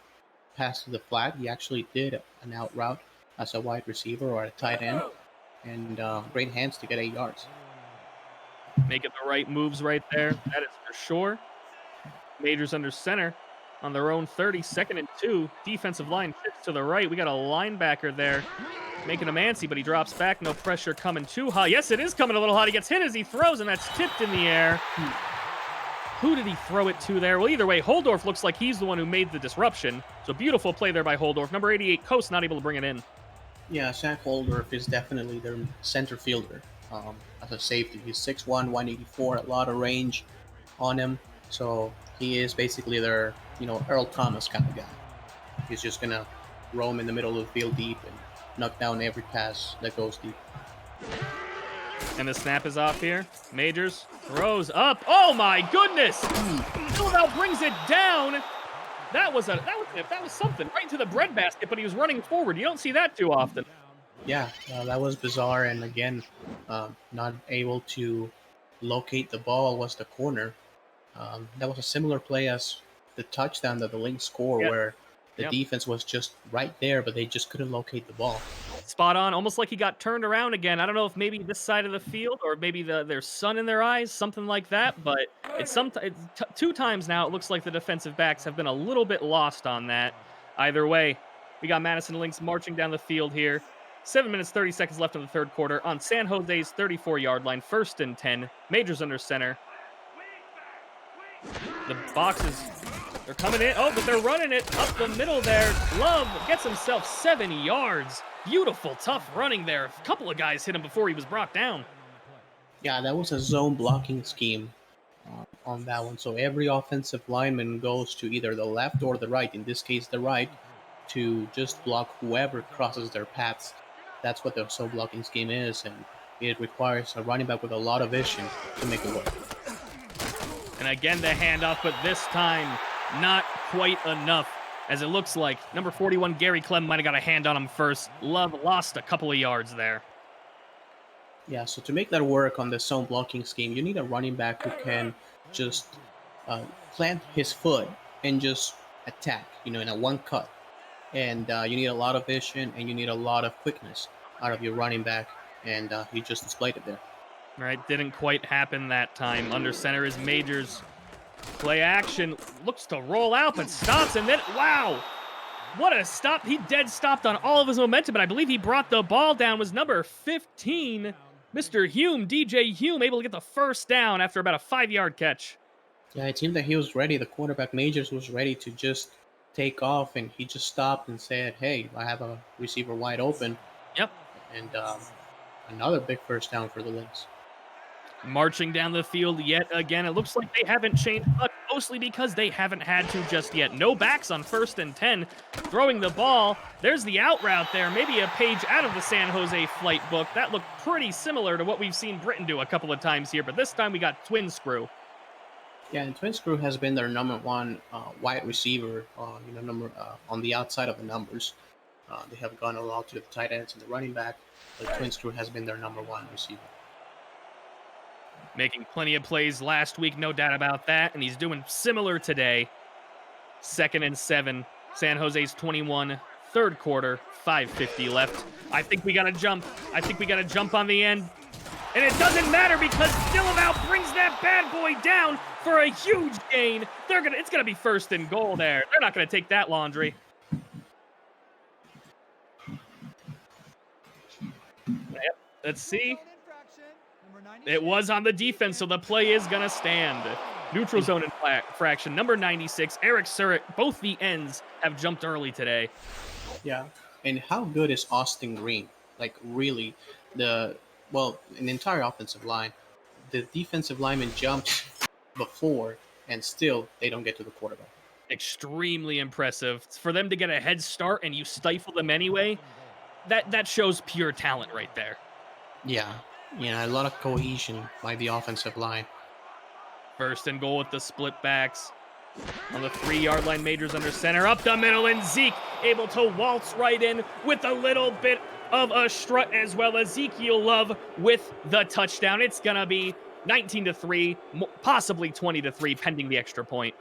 S2: pass to the flat. He actually did an out route as a wide receiver or a tight end, and great hands to get 8 yards.
S1: Making the right moves right there, that is for sure. Majors under center on their own 30, 2nd and 2. Defensive line shifts to the right. We got a linebacker there making him antsy, but he drops back. No pressure coming too high. Yes, it is coming a little hot. He gets hit as he throws, and that's tipped in the air. Who did he throw it to there? Well, either way, Holdorf looks like he's the one who made the disruption. So beautiful play there by Holdorf. Number 88, Coast, not able to bring it in.
S2: Yeah, Zach Holdorf is definitely their center fielder as a safety. He's 6'1", 184, a lot of range on him. So he is basically their, Earl Thomas kind of guy. He's just going to roam in the middle of the field deep and knock down every pass that goes deep.
S1: And the snap is off here. Majors throws up. Oh my goodness! Philadelphia brings it down. That was something right into the breadbasket, but he was running forward. You don't see that too often.
S2: Yeah, that was bizarre. And again, not able to locate the ball was the corner. That was a similar play as the touchdown that the Lynx scored, where the defense was just right there, but they just couldn't locate the ball.
S1: Spot on, almost like he got turned around again. I don't know if maybe this side of the field or maybe there's sun in their eyes, something like that, but it's 2 times now it looks like the defensive backs have been a little bit lost on that. Either way, we got Madison Lynx marching down the field here. 7 minutes, 30 seconds left in the 3rd quarter on San Jose's 34-yard line, 1st and 10. Majors under center. The boxes, they're coming in. Oh, but they're running it up the middle there. Love gets himself 7 yards. Beautiful, tough running there. A couple of guys hit him before he was brought down.
S2: Yeah, that was a zone blocking scheme on that one. So every offensive lineman goes to either the left or the right, in this case the right, to just block whoever crosses their paths. That's what the zone blocking scheme is, and it requires a running back with a lot of vision to make it work.
S1: And again, the handoff, but this time, not quite enough, as it looks like number 41, Gary Clem, might have got a hand on him first. Love lost a couple of yards there.
S2: Yeah, so to make that work on the zone blocking scheme, you need a running back who can just plant his foot and just attack, in a one cut. And you need a lot of vision, and you need a lot of quickness out of your running back, and he just displayed it there.
S1: Right, didn't quite happen that time. Under center is Majors. Play action, looks to roll out, but stops, and then, wow! What a stop. He dead stopped on all of his momentum, but I believe he brought the ball down, was number 15, Mr. Hume, DJ Hume, able to get the 1st down after about a 5-yard catch.
S2: Yeah, it seemed that he was ready. The quarterback, Majors, was ready to just take off, and he just stopped and said, hey, I have a receiver wide open.
S1: Yep.
S2: And another big 1st down for the Lynx.
S1: Marching down the field yet again. It looks like they haven't changed much. mostly because they haven't had to just yet. No backs on 1st and 10. Throwing the ball. There's the out route there. Maybe a page out of the San Jose flight book. That looked pretty similar to what we've seen Britain do a couple of times here, but this time we got twin screw.
S2: Yeah, and Twin Screw has been their number one wide receiver, on the outside of the numbers. They have gone along to the tight ends and the running back, but Twin Screw has been their number one receiver.
S1: Making plenty of plays last week, no doubt about that, and he's doing similar today. 2nd and 7, San Jose's 21, 3rd quarter, 5:50 left. I think we got to jump. I think we got to jump on the end. And it doesn't matter because Dillivow brings that bad boy down for a huge gain. It's gonna be 1st and goal there. They're not gonna take that laundry. Yep, let's see. It was on the defense, so the play is gonna stand. Neutral zone infraction, number 96, Eric Surrick. Both the ends have jumped early today.
S2: Yeah, and how good is Austin Green? Like, really, an entire offensive line. The defensive lineman jumped before, and still they don't get to the quarterback.
S1: Extremely impressive. For them to get a head start and you stifle them anyway, that shows pure talent right there.
S2: Yeah, a lot of cohesion by the offensive line.
S1: 1st and goal with the split backs. On the 3-yard line, Majors under center. Up the middle, and Zeke able to waltz right in with a little bit of a strut as well. Ezekiel Love with the touchdown. It's going to be 19-3, possibly 20-3, pending the extra point.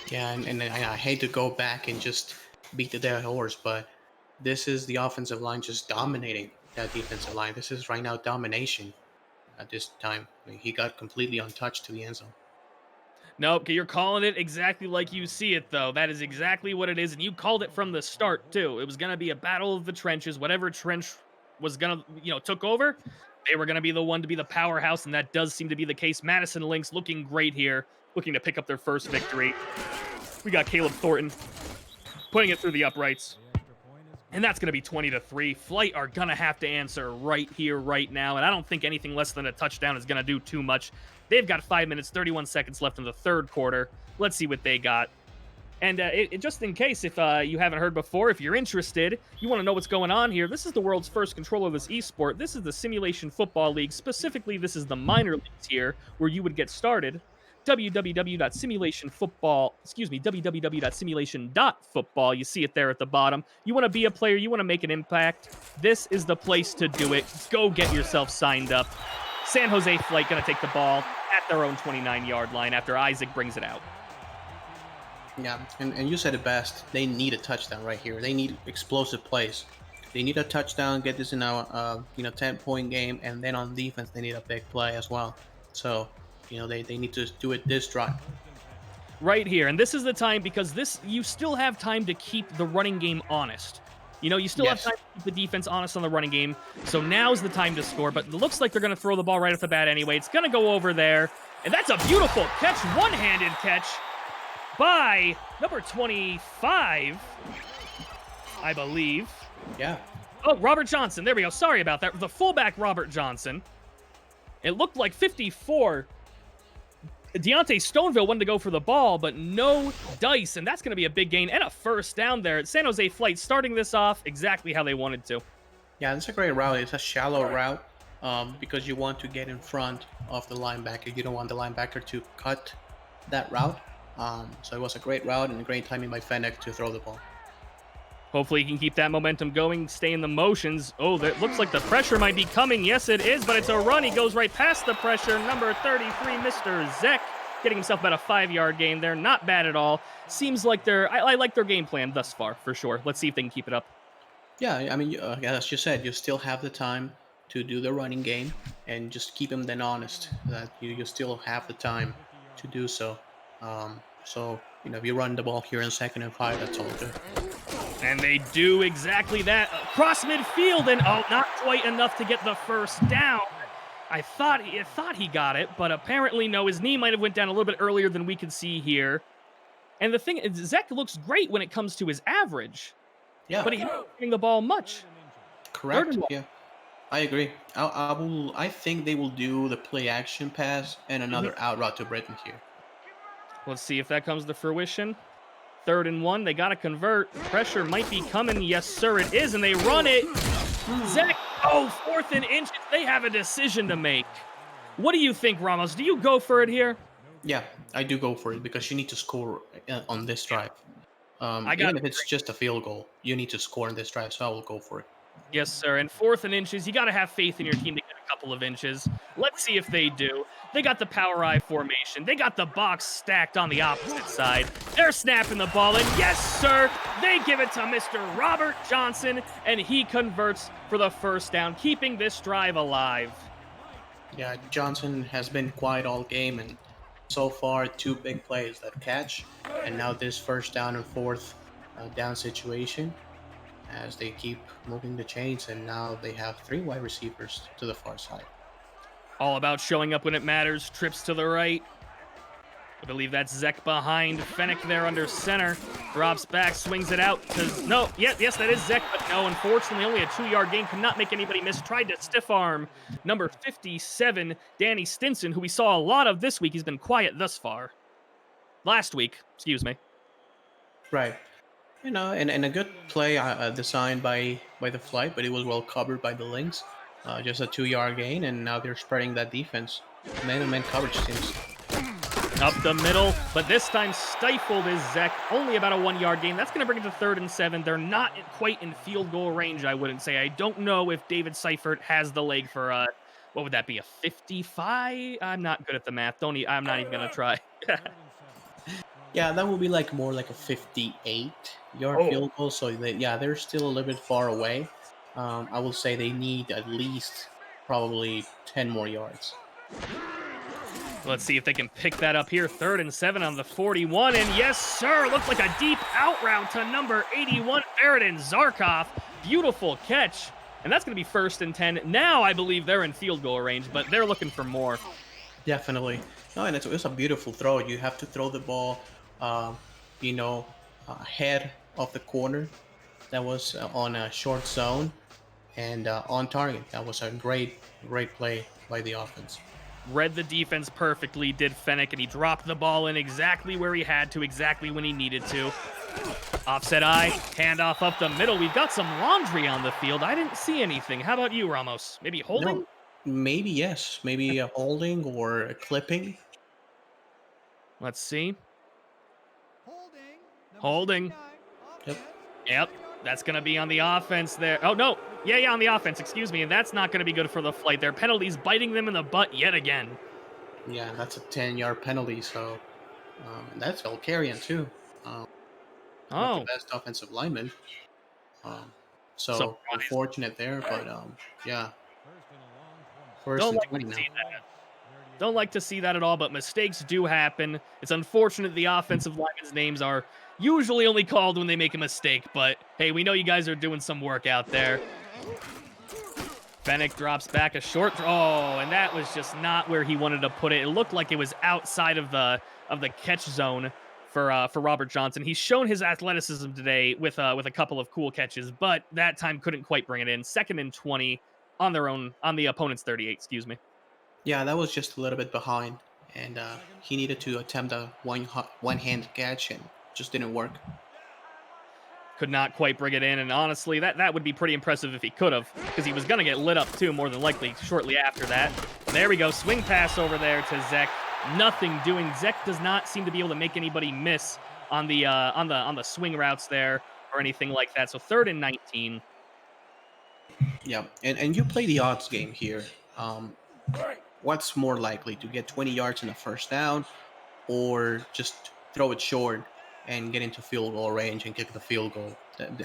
S2: Yeah, and I hate to go back and just beat the dead horse, but this is the offensive line just dominating that defensive line. This is right now domination at this time. I mean, he got completely untouched to the end zone.
S1: Nope, you're calling it exactly like you see it, though. That is exactly what it is, and you called it from the start, too. It was going to be a battle of the trenches. Whatever trench was going to, took over, they were going to be the one to be the powerhouse, and that does seem to be the case. Madison Lynx looking great here, looking to pick up their first victory. We got Caleb Thornton putting it through the uprights. And that's going to be 20-3. Flight are going to have to answer right here, right now. And I don't think anything less than a touchdown is going to do too much. They've got 5 minutes, 31 seconds left in the 3rd quarter. Let's see what they got. And just in case, if you haven't heard before, if you're interested, you want to know what's going on here, this is the world's first controllerless esport. This is the Simulation Football League. Specifically, this is the minor leagues here where you would get started. www.simulation.football. You see it there at the bottom. You want to be a player, you want to make an impact, this is the place to do it. Go get yourself signed up. San Jose Flight going to take the ball at their own 29-yard line after Isaac brings it out.
S2: Yeah, and you said it best. They need a touchdown right here. They need explosive plays. They need a touchdown, get this in a 10-point game, and then on defense they need a big play as well. So they need to do it this drive.
S1: Right here, and this is the time because you still have time to keep the running game honest. You still have time to keep the defense honest on the running game, so now's the time to score, but it looks like they're going to throw the ball right off the bat anyway. It's going to go over there, and that's a beautiful catch, one-handed catch by number 25, I believe.
S2: Yeah.
S1: Oh, Robert Johnson. There we go. Sorry about that. The fullback, Robert Johnson. It looked like 54. Deontay Stoneville wanted to go for the ball, but no dice, and that's going to be a big gain and a first down there. San Jose Flight starting this off exactly how they wanted to.
S2: Yeah, it's a great route. It's a shallow route because you want to get in front of the linebacker. You don't want the linebacker to cut that route. So it was a great route and a great timing by Fennec to throw the ball.
S1: Hopefully he can keep that momentum going, stay in the motions. Oh, that looks like the pressure might be coming. Yes, it is, but it's a run. He goes right past the pressure. Number 33, Mr. Zek, getting himself about a 5-yard gain there. Not bad at all. Seems like I like their game plan thus far, for sure. Let's see if they can keep it up.
S2: Yeah, I mean, as you said, you still have the time to do the running game and just keep them then honest that you still have the time to do so. If you run the ball here in 2nd and 5, that's all good.
S1: And they do exactly that. Across midfield, and not quite enough to get the first down. I thought he got it, but apparently no. His knee might have went down a little bit earlier than we could see here. And the thing is, Zek looks great when it comes to his average.
S2: Yeah.
S1: But he's not getting the ball much.
S2: Correct. Yeah. I agree. I think they will do the play action pass and another out route to Britain here.
S1: Let's see if that comes to fruition. 3rd and 1. They got to convert. Pressure might be coming. Yes, sir, it is. And they run it. Zach, 4th and inches. They have a decision to make. What do you think, Ramos? Do you go for it here?
S2: Yeah, I do go for it because you need to score on this drive. Even if it's just a field goal, you need to score on this drive, so I will go for it.
S1: Yes, sir. And 4th and inches, you got to have faith in your team to get a couple of inches. Let's see if they do. They got the power I formation. They got the box stacked on the opposite side. They're snapping the ball in. Yes, sir. They give it to Mr. Robert Johnson, and he converts for the first down, keeping this drive alive.
S2: Yeah, Johnson has been quiet all game, and so far 2 big plays that catch, and now this first down and 4th down situation as they keep moving the chains, and now they have 3 wide receivers to the far side.
S1: All about showing up when it matters. Trips to the right. I believe that's Zek behind. Fennec there under center. Drops back, swings it out. Yes, that is Zek, but no, unfortunately, only a 2-yard gain. Could not make anybody miss. Tried to stiff arm number 57, Danny Stinson, who we saw a lot of this week. He's been quiet thus far. Last week, excuse me.
S2: Right. And a good play designed by the flight, but it was well covered by the Lynx. Just a 2-yard gain, and now they're spreading that defense. Man-to-man coverage seems.
S1: Up the middle, but this time stifled is Zek. Only about a 1-yard gain. That's going to bring it to 3rd and 7. They're not quite in field goal range, I wouldn't say. I don't know if David Seifert has the leg for, what would that be, a 55? I'm not good at the math. I'm not even going to try.
S2: Yeah, that would be more like a 58-yard field goal. So, they're still a little bit far away. I will say they need at least probably 10 more yards.
S1: Let's see if they can pick that up here. 3rd and 7 on the 41. And yes, sir, looks like a deep out route to number 81, Faradin Zarkov. Beautiful catch. And that's going to be 1st and 10. Now I believe they're in field goal range, but they're looking for more.
S2: Definitely. No, and it's a beautiful throw. You have to throw the ball, ahead of the corner. That was on a short zone and on target. That was a great play by the offense.
S1: Read the defense perfectly, did Fennec, and he dropped the ball in exactly where he had to, exactly when he needed to. Offset eye, handoff up the middle. We've got some laundry on the field. I didn't see anything. How about you, Ramos? Maybe holding?
S2: No, maybe yes. Maybe a holding or a clipping.
S1: Let's see.
S3: Holding.
S1: Holding. Yep. That's going to be on the offense there. Oh, no. Yeah, on the offense. Excuse me. And that's not going to be good for the flight. Their penalties biting them in the butt yet again.
S2: Yeah, that's a 10-yard penalty. So that's Elkarian, too. Not the best offensive lineman. So unfortunate there. But, yeah. First and 20 now.
S1: Don't like to see that at all, but mistakes do happen. It's unfortunate the offensive linemen's names are usually only called when they make a mistake, but hey, we know you guys are doing some work out there. Fennec drops back a short throw, and that was just not where he wanted to put it. It looked like it was outside of the catch zone for Robert Johnson. He's shown his athleticism today with a couple of cool catches, but that time couldn't quite bring it in. 2nd and 20 on the opponent's 38, excuse me.
S2: Yeah, that was just a little bit behind, and he needed to attempt a one-hand catch, and just didn't work.
S1: Could not quite bring it in, and honestly, that would be pretty impressive if he could have, because he was going to get lit up too, more than likely, shortly after that. There we go, swing pass over there to Zek. Nothing doing. Zek does not seem to be able to make anybody miss on the swing routes there or anything like that. So 3rd and 19.
S2: Yeah, and you play the odds game here. What's more likely, to get 20 yards in a first down, or just throw it short and get into field goal range and kick the field goal?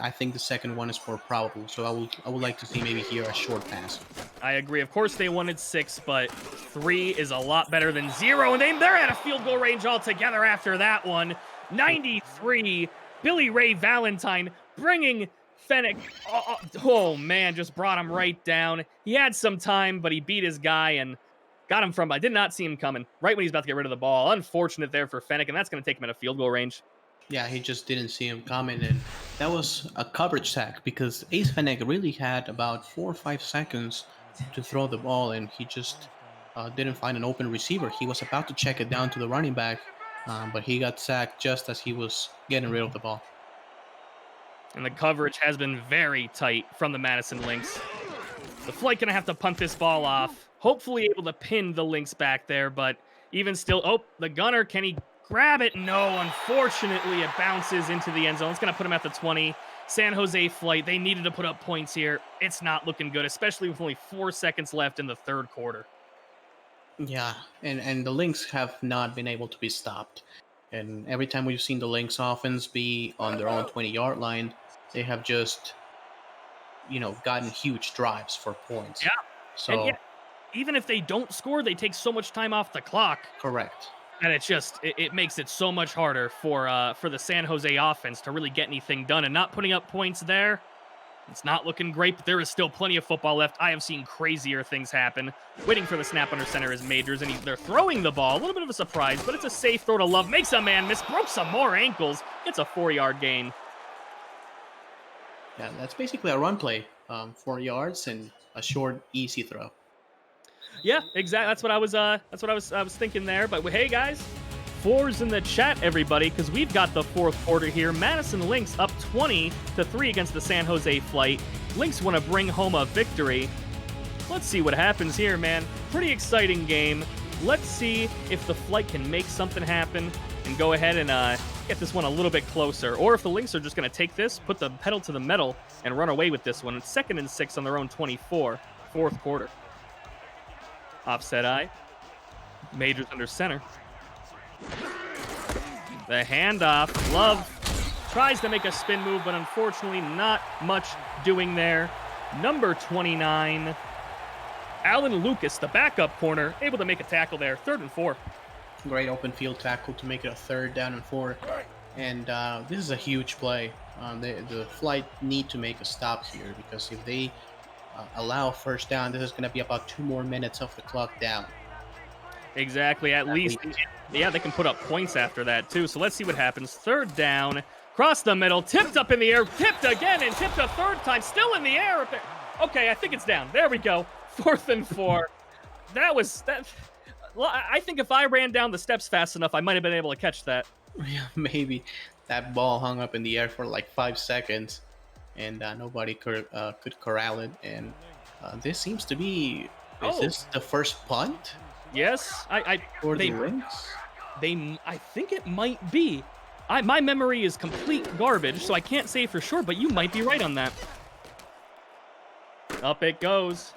S2: I think the second one is more probable, so I would like to see maybe here a short pass.
S1: I agree. Of course, they wanted 6, but 3 is a lot better than 0, and they're at a field goal range altogether after that one. 93, Billy Ray Valentine bringing Fennec, oh man, just brought him right down. He had some time, but he beat his guy and got him from, I did not see him coming, right when he's about to get rid of the ball. Unfortunate there for Fennec, and that's going to take him at a field goal range.
S2: Yeah, he just didn't see him coming, and that was a coverage sack because Ace Fennec really had about 4 or 5 seconds to throw the ball, and he just didn't find an open receiver. He was about to check it down to the running back, but he got sacked just as he was getting rid of the ball.
S1: And the coverage has been very tight from the Madison Lynx. The Flight gonna have to punt this ball off. Hopefully able to pin the Lynx back there, but even still, oh, the gunner, can he grab it? No, unfortunately, it bounces into the end zone. It's gonna put him at the 20. San Jose Flight, they needed to put up points here. It's not looking good, especially with only 4 seconds left in the third quarter.
S2: Yeah, and the Lynx have not been able to be stopped. And every time we've seen the Lynx offense be on their own 20-yard line, they have just, gotten huge drives for points.
S1: Yeah, and yeah,
S2: So,
S1: even if they don't score, they take so much time off the clock.
S2: correct.
S1: And it's just it makes it so much harder for the San Jose offense to really get anything done, and not putting up points there. It's not looking great, but there is still plenty of football left. I have seen crazier things happen. Waiting for the snap under center is Majors, and they're throwing the ball. A little bit of a surprise, but it's a safe throw to Love. Makes a man miss, broke some more ankles. It's a 4-yard gain.
S2: Yeah, that's basically a run play. 4 yards and a short, easy throw.
S1: Yeah, exactly. I was thinking there. But hey, guys, fours in the chat, everybody, because we've got the fourth quarter here. Madison Lynx up 20-3 against the San Jose Flight. Lynx want to bring home a victory. Let's see what happens here, man. Pretty exciting game. Let's see if the Flight can make something happen and go ahead and get this one a little bit closer. Or if the Lynx are just going to take this, put the pedal to the metal, and run away with this one. It's 2nd and 6 on their own 24, fourth quarter. Offset eye. Majors under center. The handoff. Love tries to make a spin move, but unfortunately not much doing there. Number 29, Alan Lucas, the backup corner, able to make a tackle there. 3rd and 4.
S2: Great open field tackle to make it a 3rd down and 4. And this is a huge play. The Flight need to make a stop here, because if they allow first down, this is going to be about 2 more minutes of the clock down.
S1: Exactly. At least, yeah, they can put up points after that, too. So let's see what happens. 3rd down, cross the middle, tipped up in the air, tipped again, and tipped a 3rd time, still in the air up there. Okay, I think it's down. There we go. 4th and 4. That. Well, I think if I ran down the steps fast enough, I might have been able to catch that.
S2: Yeah, maybe that ball hung up in the air for like 5 seconds, and nobody could corral it. And this seems to be. Is this the first punt?
S1: Yes,
S2: For the Lynx?
S1: I think it might be. My memory is complete garbage, so I can't say for sure, but you might be right on that. Up it goes.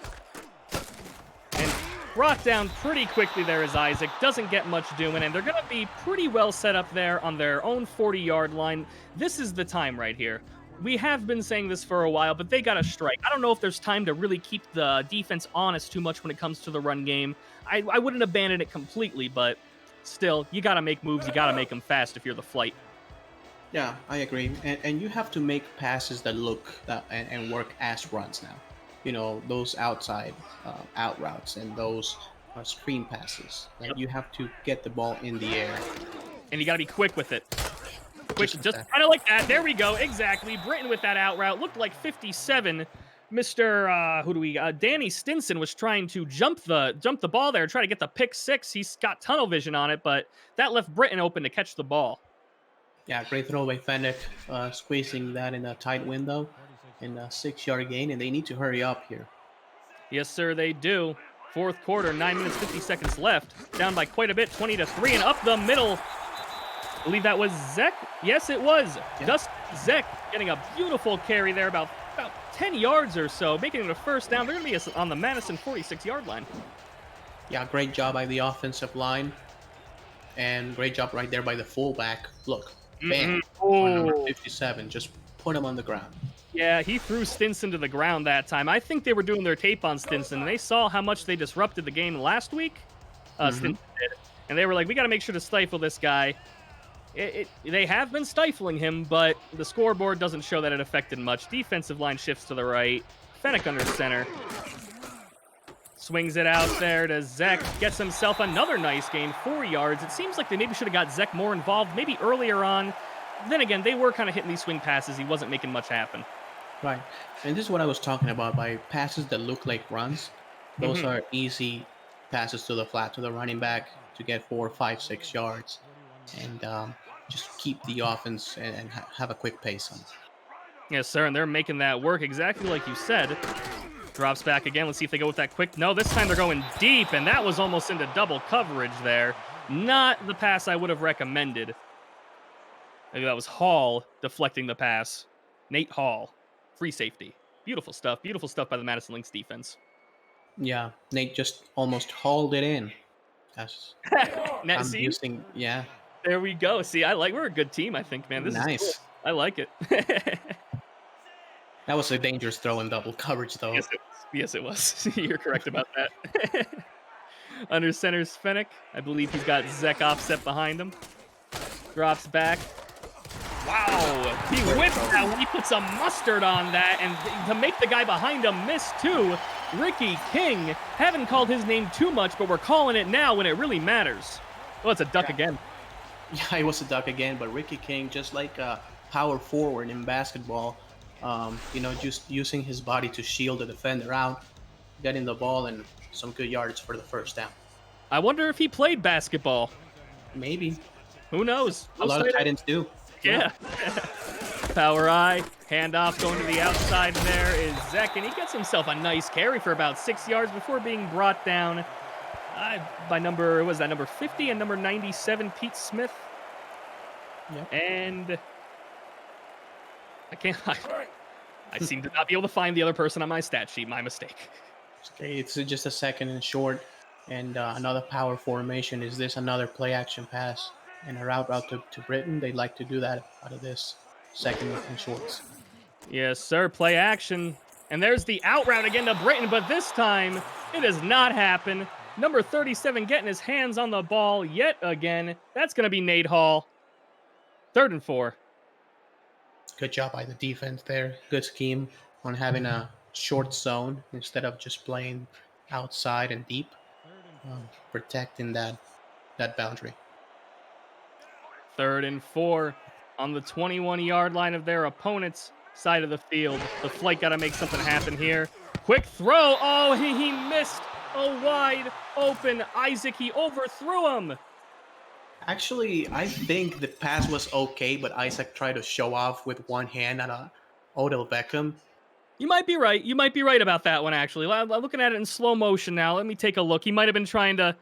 S1: And brought down pretty quickly there is Isaac. Doesn't get much doing, and they're going to be pretty well set up there on their own 40-yard line. This is the time right here. We have been saying this for a while, but they got to strike. I don't know if there's time to really keep the defense honest too much when it comes to the run game. I wouldn't abandon it completely, but still, you got to make moves. You got to make them fast if you're the Flight.
S2: Yeah, I agree. And you have to make passes that look and work as runs now. Those outside out routes and those screen passes. Like, you have to get the ball in the air.
S1: And you got to be quick with it. Quick, just kind of like that. There we go. Exactly. Britton with that out route. Looked like 57. Mr. Danny Stinson was trying to jump the ball there, try to get the pick 6. He's got tunnel vision on it, but that left Britton open to catch the ball.
S2: Yeah, great throw by Fennec, squeezing that in a tight window in a 6-yard gain, and they need to hurry up here.
S1: Yes, sir, they do. Fourth quarter, 9 minutes, 50 seconds left. Down by quite a bit, 20-3, and up the middle. I believe that was Zek. Yes, it was. Yeah. Dust Zek getting a beautiful carry there, about 10 yards or so, making it a first down. They're going to be on the Madison 46-yard line.
S2: Yeah, great job by the offensive line, and great job right there by the fullback. Look, bam, on number 57, just put him on the ground.
S1: Yeah, he threw Stinson to the ground that time. I think they were doing their tape on Stinson, and they saw how much they disrupted the game last week. Stinson did. And they were like, we got to make sure to stifle this guy. They have been stifling him, but the scoreboard doesn't show that it affected much. Defensive line shifts to the right. Fennec under center. Swings it out there to Zek. Gets himself another nice gain, 4 yards. It seems like they maybe should have got Zek more involved, maybe earlier on. Then again, they were kind of hitting these swing passes. He wasn't making much happen.
S2: Right. And this is what I was talking about, by passes that look like runs. Those are easy passes to the flat, to the running back, to get 4, 5, 6 yards. and just keep the offense and have a quick pace on it.
S1: Yes, sir, and they're making that work exactly like you said. Drops back again. Let's see if they go with that quick. No, this time they're going deep, and that was almost into double coverage there. Not the pass I would have recommended. Maybe that was Hall deflecting the pass. Nate Hall, free safety. Beautiful stuff. Beautiful stuff by the Madison Lynx defense.
S2: Yeah, Nate just almost hauled it in. That's I'm
S1: See,
S2: using, yeah,
S1: there we go. See, we're a good team, I think, man. This is cool.
S2: nice.
S1: I like it.
S2: That was a dangerous throw in double coverage, though.
S1: Yes, it was. Yes, it was. You're correct about that. Under center's Fennec. I believe he's got Zek offset behind him. Drops back. Wow. He whips that one. He puts some mustard on that. And to make the guy behind him miss, too, Ricky King. Haven't called his name too much, but we're calling it now when it really matters. Oh, it's a duck again.
S2: Yeah, it was a duck again, but Ricky King, just like a power forward in basketball, just using his body to shield the defender out, getting the ball, and some good yards for the first down.
S1: I wonder if he played basketball.
S2: Maybe.
S1: Who knows?
S2: A lot of tight ends do.
S1: Yeah. Power eye, handoff going to the outside there is Zek, and he gets himself a nice carry for about 6 yards before being brought down by number 50 and number 97, Pete Smith.
S2: Yep.
S1: And I seem to not be able to find the other person on my stat sheet. My mistake.
S2: Okay, it's just a second and short, and another power formation. Is this another play action pass and a route to Britain? They'd like to do that out of this second and shorts.
S1: Yes, sir. Play action. And there's the out route again to Britain, but this time it does not happen. Number 37 getting his hands on the ball yet again. That's going to be Nate Hall. 3rd and 4.
S2: Good job by the defense there. Good scheme on having a short zone instead of just playing outside and deep, protecting that boundary.
S1: 3rd and 4 on the 21-yard line of their opponent's side of the field. The flight got to make something happen here. Quick throw. Oh, he missed a wide open Isaac. He overthrew him.
S2: Actually, I think the pass was okay, but Isaac tried to show off with one hand on Odell Beckham.
S1: You might be right. You might be right about that one, actually. I'm looking at it in slow motion now. Let me take a look. He might have been trying to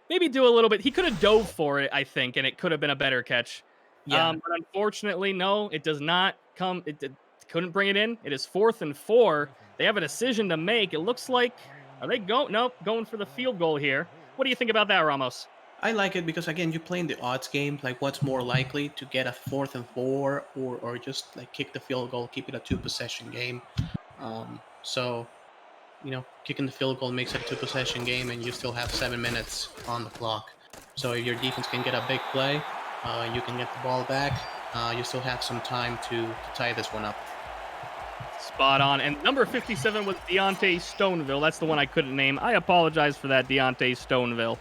S1: maybe do a little bit. He could have dove for it, I think, and it could have been a better catch.
S2: Yeah.
S1: But unfortunately, no, it does not come. It couldn't bring it in. It is 4th and 4. They have a decision to make. It looks like, are they going? Nope, going for the field goal here. What do you think about that, Ramos?
S2: I like it because, again, you're playing the odds game. Like, what's more likely to get a 4th and 4 or just like kick the field goal, keep it a 2-possession game. So, kicking the field goal makes it a 2-possession game, and you still have 7 minutes on the clock. So if your defense can get a big play, you can get the ball back. You still have some time to tie this one up.
S1: Spot on. And number 57 was Deontay Stoneville. That's the one I couldn't name. I apologize for that, Deontay Stoneville.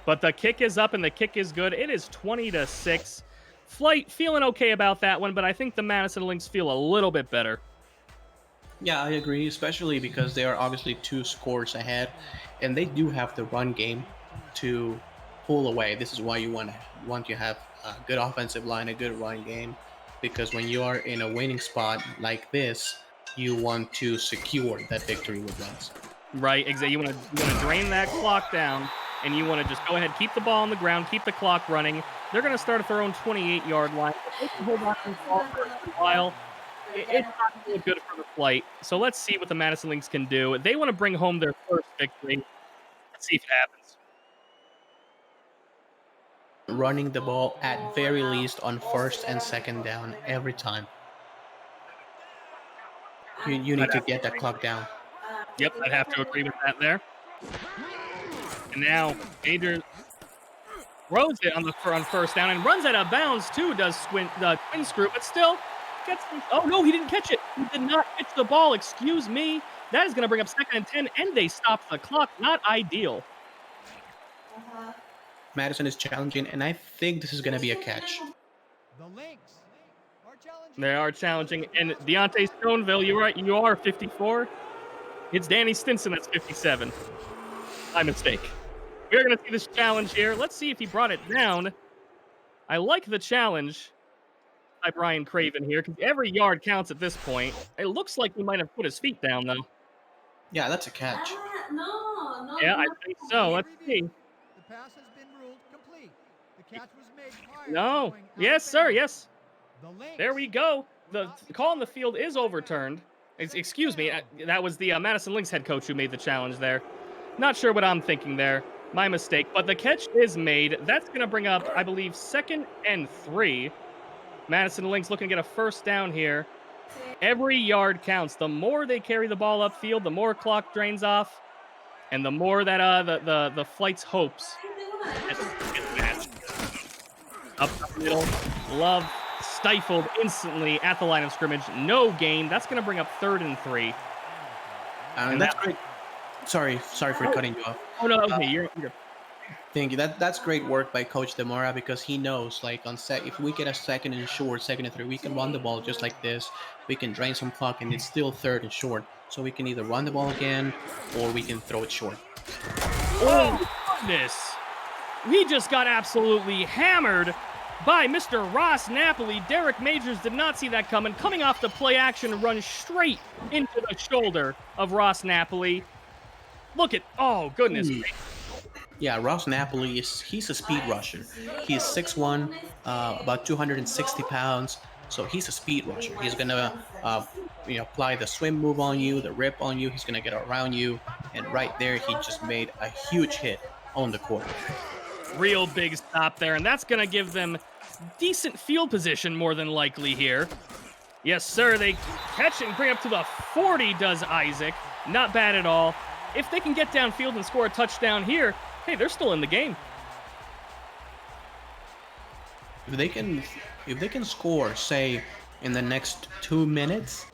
S1: But the kick is up, and the kick is good. It is 20-6. Flight feeling okay about that one, but I think the Madison Lynx feel a little bit better.
S2: Yeah, I agree, especially because they are obviously 2 scores ahead, and they do have the run game to pull away. This is why you want to have a good offensive line, a good run game, because when you are in a winning spot like this, you want to secure that victory with runs.
S1: Right, exactly. You want to drain that clock down, and you want to just go ahead, keep the ball on the ground, keep the clock running. They're going to start at their own 28-yard line. If they can hold on to the ball for a while, it's not really good for the flight. So let's see what the Madison Lynx can do. They want to bring home their first victory. Let's see if it happens.
S2: Running the ball at very least on 1st and 2nd down every time. You need to get that clock down.
S1: Yep, I'd have to agree with that there. And now Major throws it on 1st down and runs out of bounds too. Does the twin screw, but still gets. Oh no, he didn't catch it. He did not catch the ball. Excuse me. That is going to bring up 2nd and 10, and they stopped the clock. Not ideal.
S2: Madison is challenging, and I think this is going to be a catch.
S3: The Lynx are challenging.
S1: They are challenging, and Deontay Stoneville, you're right. You are 54. It's Danny Stinson that's 57. My mistake. We're going to see this challenge here. Let's see if he brought it down. I like the challenge by Brian Craven here, because every yard counts at this point. It looks like he might have put his feet down, though.
S2: Yeah, that's a catch.
S4: No, no,
S1: Yeah, I
S4: no.
S1: think so. Let's see.
S3: Review. The pass has been ruled complete. The catch was made prior to
S1: No.
S3: going out
S1: Yes,
S3: of
S1: sir.
S3: bounds.
S1: Yes.
S3: The Lynx
S1: There we go.
S3: will
S1: The
S3: not be
S1: call on the
S3: charged
S1: field
S3: with
S1: is
S3: setback.
S1: overturned. Excuse me.
S3: Down.
S1: That was the Madison Lynx head coach who made the challenge there. Not sure what I'm thinking there. My mistake. But the catch is made. That's going to bring up, I believe, 2nd and 3. Madison Lynx looking to get a first down here. Every yard counts. The more they carry the ball upfield, the more clock drains off, and the more that the flight's hopes get matched. Up the middle, Love stifled instantly at the line of scrimmage. No gain. That's going to bring up 3rd and 3.
S2: And that's great. Sorry for cutting you off.
S1: Oh no, okay, you're
S2: Thank you. That's great work by Coach Demora, because he knows, like, on set, if we get a 2nd and short, 2nd and 3, we can run the ball just like this. We can drain some clock, and it's still 3rd and short. So we can either run the ball again, or we can throw it short.
S1: Oh goodness! We just got absolutely hammered by Mr. Ross Napoli. Derek Majors did not see that coming. Coming off the play action, run straight into the shoulder of Ross Napoli. Look at, oh goodness.
S2: Yeah, Ross Napoli he's a speed rusher. He's 6'1", about 260 pounds. So he's a speed rusher. He's gonna apply the swim move on you, the rip on you. He's gonna get around you, and right there he just made a huge hit on the quarterback.
S1: Real big stop there, and that's gonna give them decent field position more than likely here. Yes, sir. They catch and bring up to the 40. Does Isaac? Not bad at all. If they can get downfield and score a touchdown here, hey, they're still in the game.
S2: If they can score, say, in the next 2 minutes,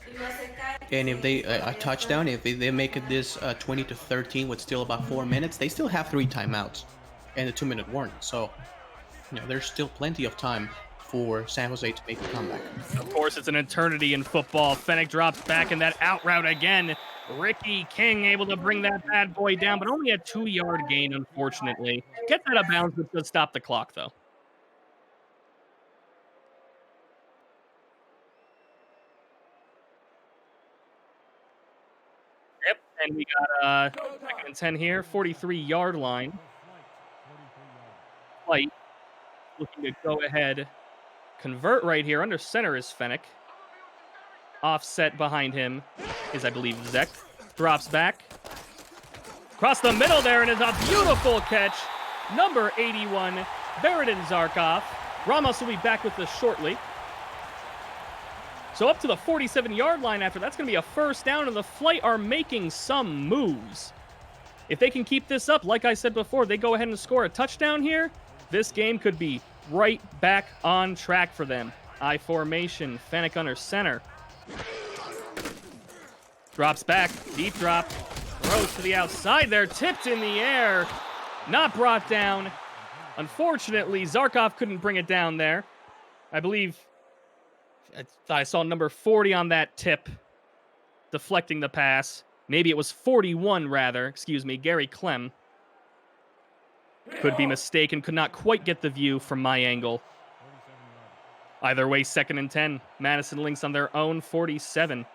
S2: and if they a touchdown, if they make it this 20-13 with still about 4 minutes, they still have 3 timeouts and a 2-minute warning. So, there's still plenty of time for San Jose to make a comeback.
S1: Of course, it's an eternity in football. Fennec drops back in that out route again. Ricky King able to bring that bad boy down, but only a 2-yard gain, unfortunately. Get that out of bounds, but does stop the clock, though. Yep, and we got 2nd and 10 here, 43-yard line. Flight looking to go ahead. Convert right here. Under center is Fennec. Offset behind him is, I believe, Zek. Drops back. Across the middle there, and is a beautiful catch. Number 81, Baradin Zarkov. Ramos will be back with this shortly. So up to the 47-yard line after. That's going to be a first down, and the Flight are making some moves. If they can keep this up, like I said before, they go ahead and score a touchdown here, this game could be right back on track for them. I formation, Fennec under center. Drops back, deep drop, throws to the outside there, tipped in the air, not brought down. Unfortunately, Zarkov couldn't bring it down there. I believe I saw number 40 on that tip, deflecting the pass. Maybe it was 41, rather. Excuse me, Gary Clem. Could be mistaken, could not quite get the view from my angle. Either way, 2nd and 10. Madison Lynx on their own 47.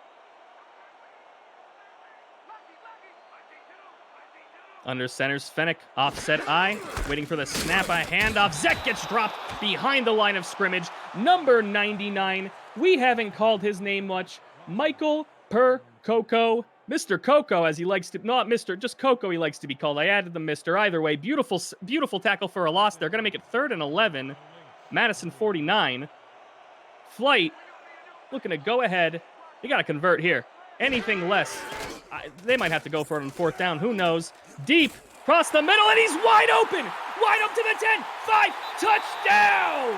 S1: Under center's Fennec, offset I, waiting for the snap, a handoff. Zek gets dropped behind the line of scrimmage. Number 99, we haven't called his name much. Michael Coco. Mr. Coco, as he likes to, not Mr., just Coco he likes to be called. I added the Mr. Either way, beautiful tackle for a loss. They're going to make it 3rd and 11. Madison 49. Flight looking to go ahead. They got to convert here. Anything less, they might have to go for it on 4th down. Who knows? Deep, across the middle, and he's wide open. Wide up to the 10, 5, touchdown!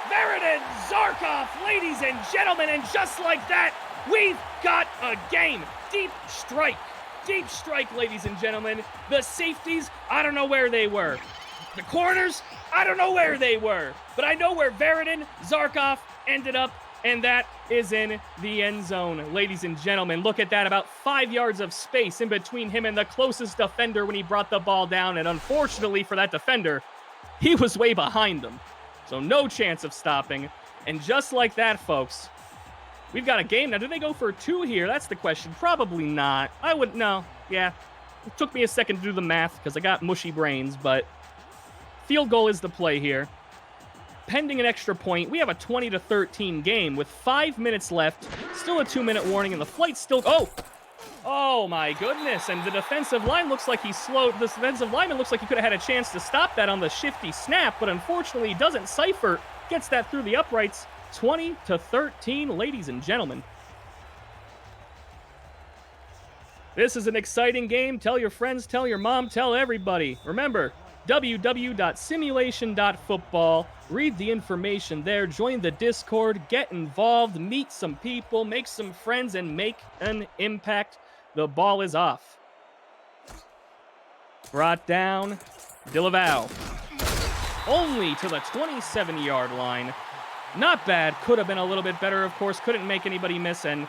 S1: Baradin Zarkov, ladies and gentlemen, and just like that, we've got a game. Deep strike, ladies and gentlemen. The safeties, I don't know where they were. The corners, I don't know where they were. But I know where Baradin Zarkov ended up, and that is in the end zone. Ladies and gentlemen, look at that. About 5 yards of space in between him and the closest defender when he brought the ball down. And unfortunately for that defender, he was way behind them. So no chance of stopping. And just like that, folks, we've got a game. Now, do they go for 2 here? That's the question. Probably not. I would, no. Yeah. It took me a second to do the math because I got mushy brains, but field goal is the play here. Pending an extra point, we have a 20-13 game with 5 minutes left. Still a 2-minute warning, and the flight's still... Oh my goodness. And the defensive line looks like he slowed... The defensive lineman looks like he could have had a chance to stop that on the shifty snap, but unfortunately he doesn't. Cypher gets that through the uprights. 20-13, ladies and gentlemen. This is an exciting game. Tell your friends, tell your mom, tell everybody. Remember, www.simulation.football. Read the information there. Join the Discord. Get involved. Meet some people. Make some friends and make an impact. The ball is off. Brought down. DeLaval. Only to the 27-yard line. Not bad. Could have been a little bit better, of course. Couldn't make anybody miss, and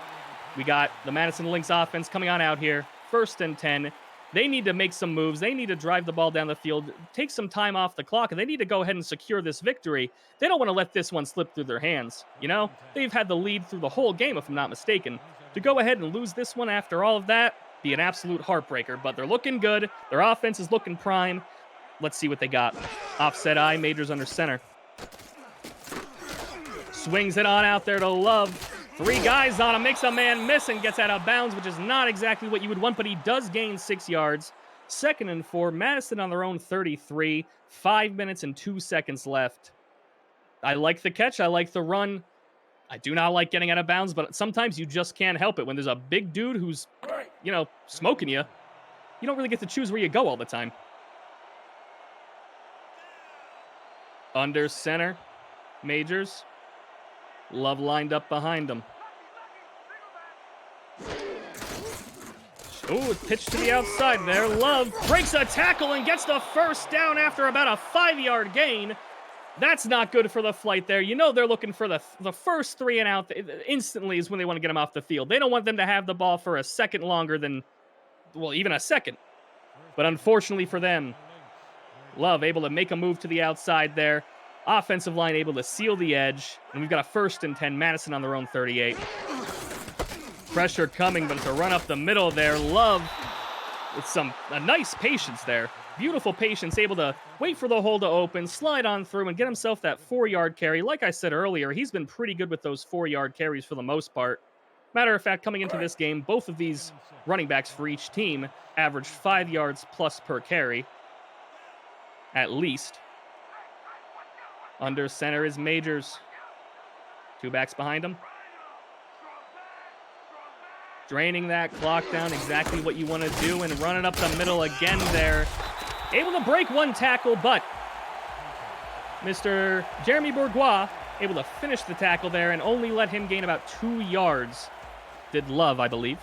S1: we got the Madison Lynx offense coming on out here. 1st and 10. They need to make some moves. They need to drive the ball down the field, take some time off the clock, and they need to go ahead and secure this victory. They don't want to let this one slip through their hands. You know, they've had the lead through the whole game, if I'm not mistaken. To go ahead and lose this one after all of that, be an absolute heartbreaker, but they're looking good. Their offense is looking prime. Let's see what they got. Offset eye, Majors under center. Swings it on out there to Love. 3 guys on him, makes a man miss and gets out of bounds, which is not exactly what you would want, but he does gain 6 yards. 2nd and 4, Madison on their own 33. 5 minutes and 2 seconds left. I like the catch. I like the run. I do not like getting out of bounds, but sometimes you just can't help it. When there's a big dude who's, you know, smoking you, you don't really get to choose where you go all the time. Under center, Majors. Love lined up behind him. Ooh, pitch to the outside there. Love breaks a tackle and gets the first down after about a 5-yard gain. That's not good for the flight there. You know they're looking for the first 3 and out instantly is when they want to get them off the field. They don't want them to have the ball for a second longer than, well, even a second. But unfortunately for them, Love able to make a move to the outside there. Offensive line able to seal the edge. And we've got a 1st and 10, Madison on their own 38. Pressure coming, but it's a run up the middle there. Love with a nice patience there. Beautiful patience, able to wait for the hole to open, slide on through, and get himself that 4-yard carry. Like I said earlier, he's been pretty good with those 4-yard carries for the most part. Matter of fact, coming into this game, both of these running backs for each team averaged 5 yards plus per carry. At least. Under center is Majors. 2 backs behind him. Draining that clock down, exactly what you want to do, and run it up the middle again there. Able to break 1 tackle, but Mr. Jeremy Bourgois able to finish the tackle there and only let him gain about 2 yards. Did Love, I believe.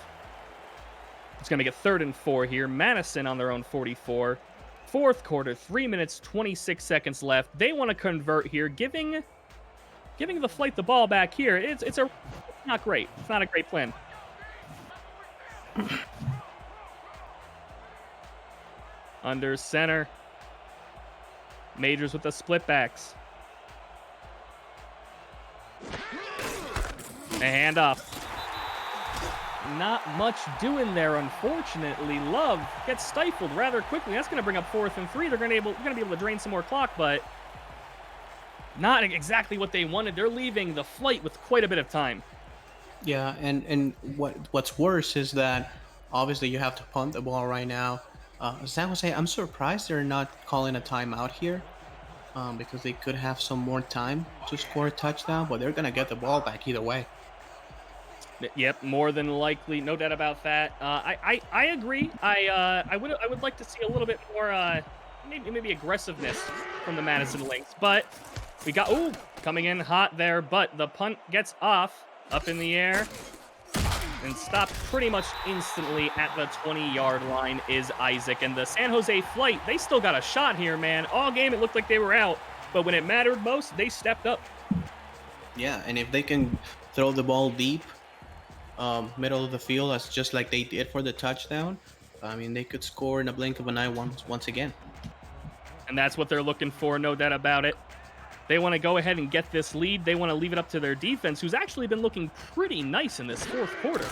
S1: It's going to make it 3rd and 4 here. Madison on their own 44. 4th quarter, 3 minutes, 26 seconds left. They want to convert here, giving the flight the ball back here. It's not great. It's not a great plan. Under center. Majors with the split backs. A handoff. Not much doing there, unfortunately. Love gets stifled rather quickly. That's going to bring up 4th and 3. They're going to be able to drain some more clock, but not exactly what they wanted. They're leaving the flight with quite a bit of time.
S2: Yeah, and what's worse is that obviously you have to punt the ball right now. San Jose, I'm surprised they're not calling a timeout here because they could have some more time to score a touchdown, but they're going to get the ball back either way.
S1: Yep, more than likely, no doubt about that. I agree. I would like to see a little bit more maybe aggressiveness from the Madison Lynx, but we got coming in hot there, but the punt gets off up in the air and stopped pretty much instantly at the 20-yard line is Isaac. And the San Jose flight, they still got a shot here, man. All game it looked like they were out, but when it mattered most, they stepped up.
S2: Yeah, and if they can throw the ball deep, middle of the field, that's just like they did for the touchdown, I mean, they could score in a blink of an eye once again.
S1: And that's what they're looking for, no doubt about it. They want to go ahead and get this lead. They want to leave it up to their defense, who's actually been looking pretty nice in this fourth quarter.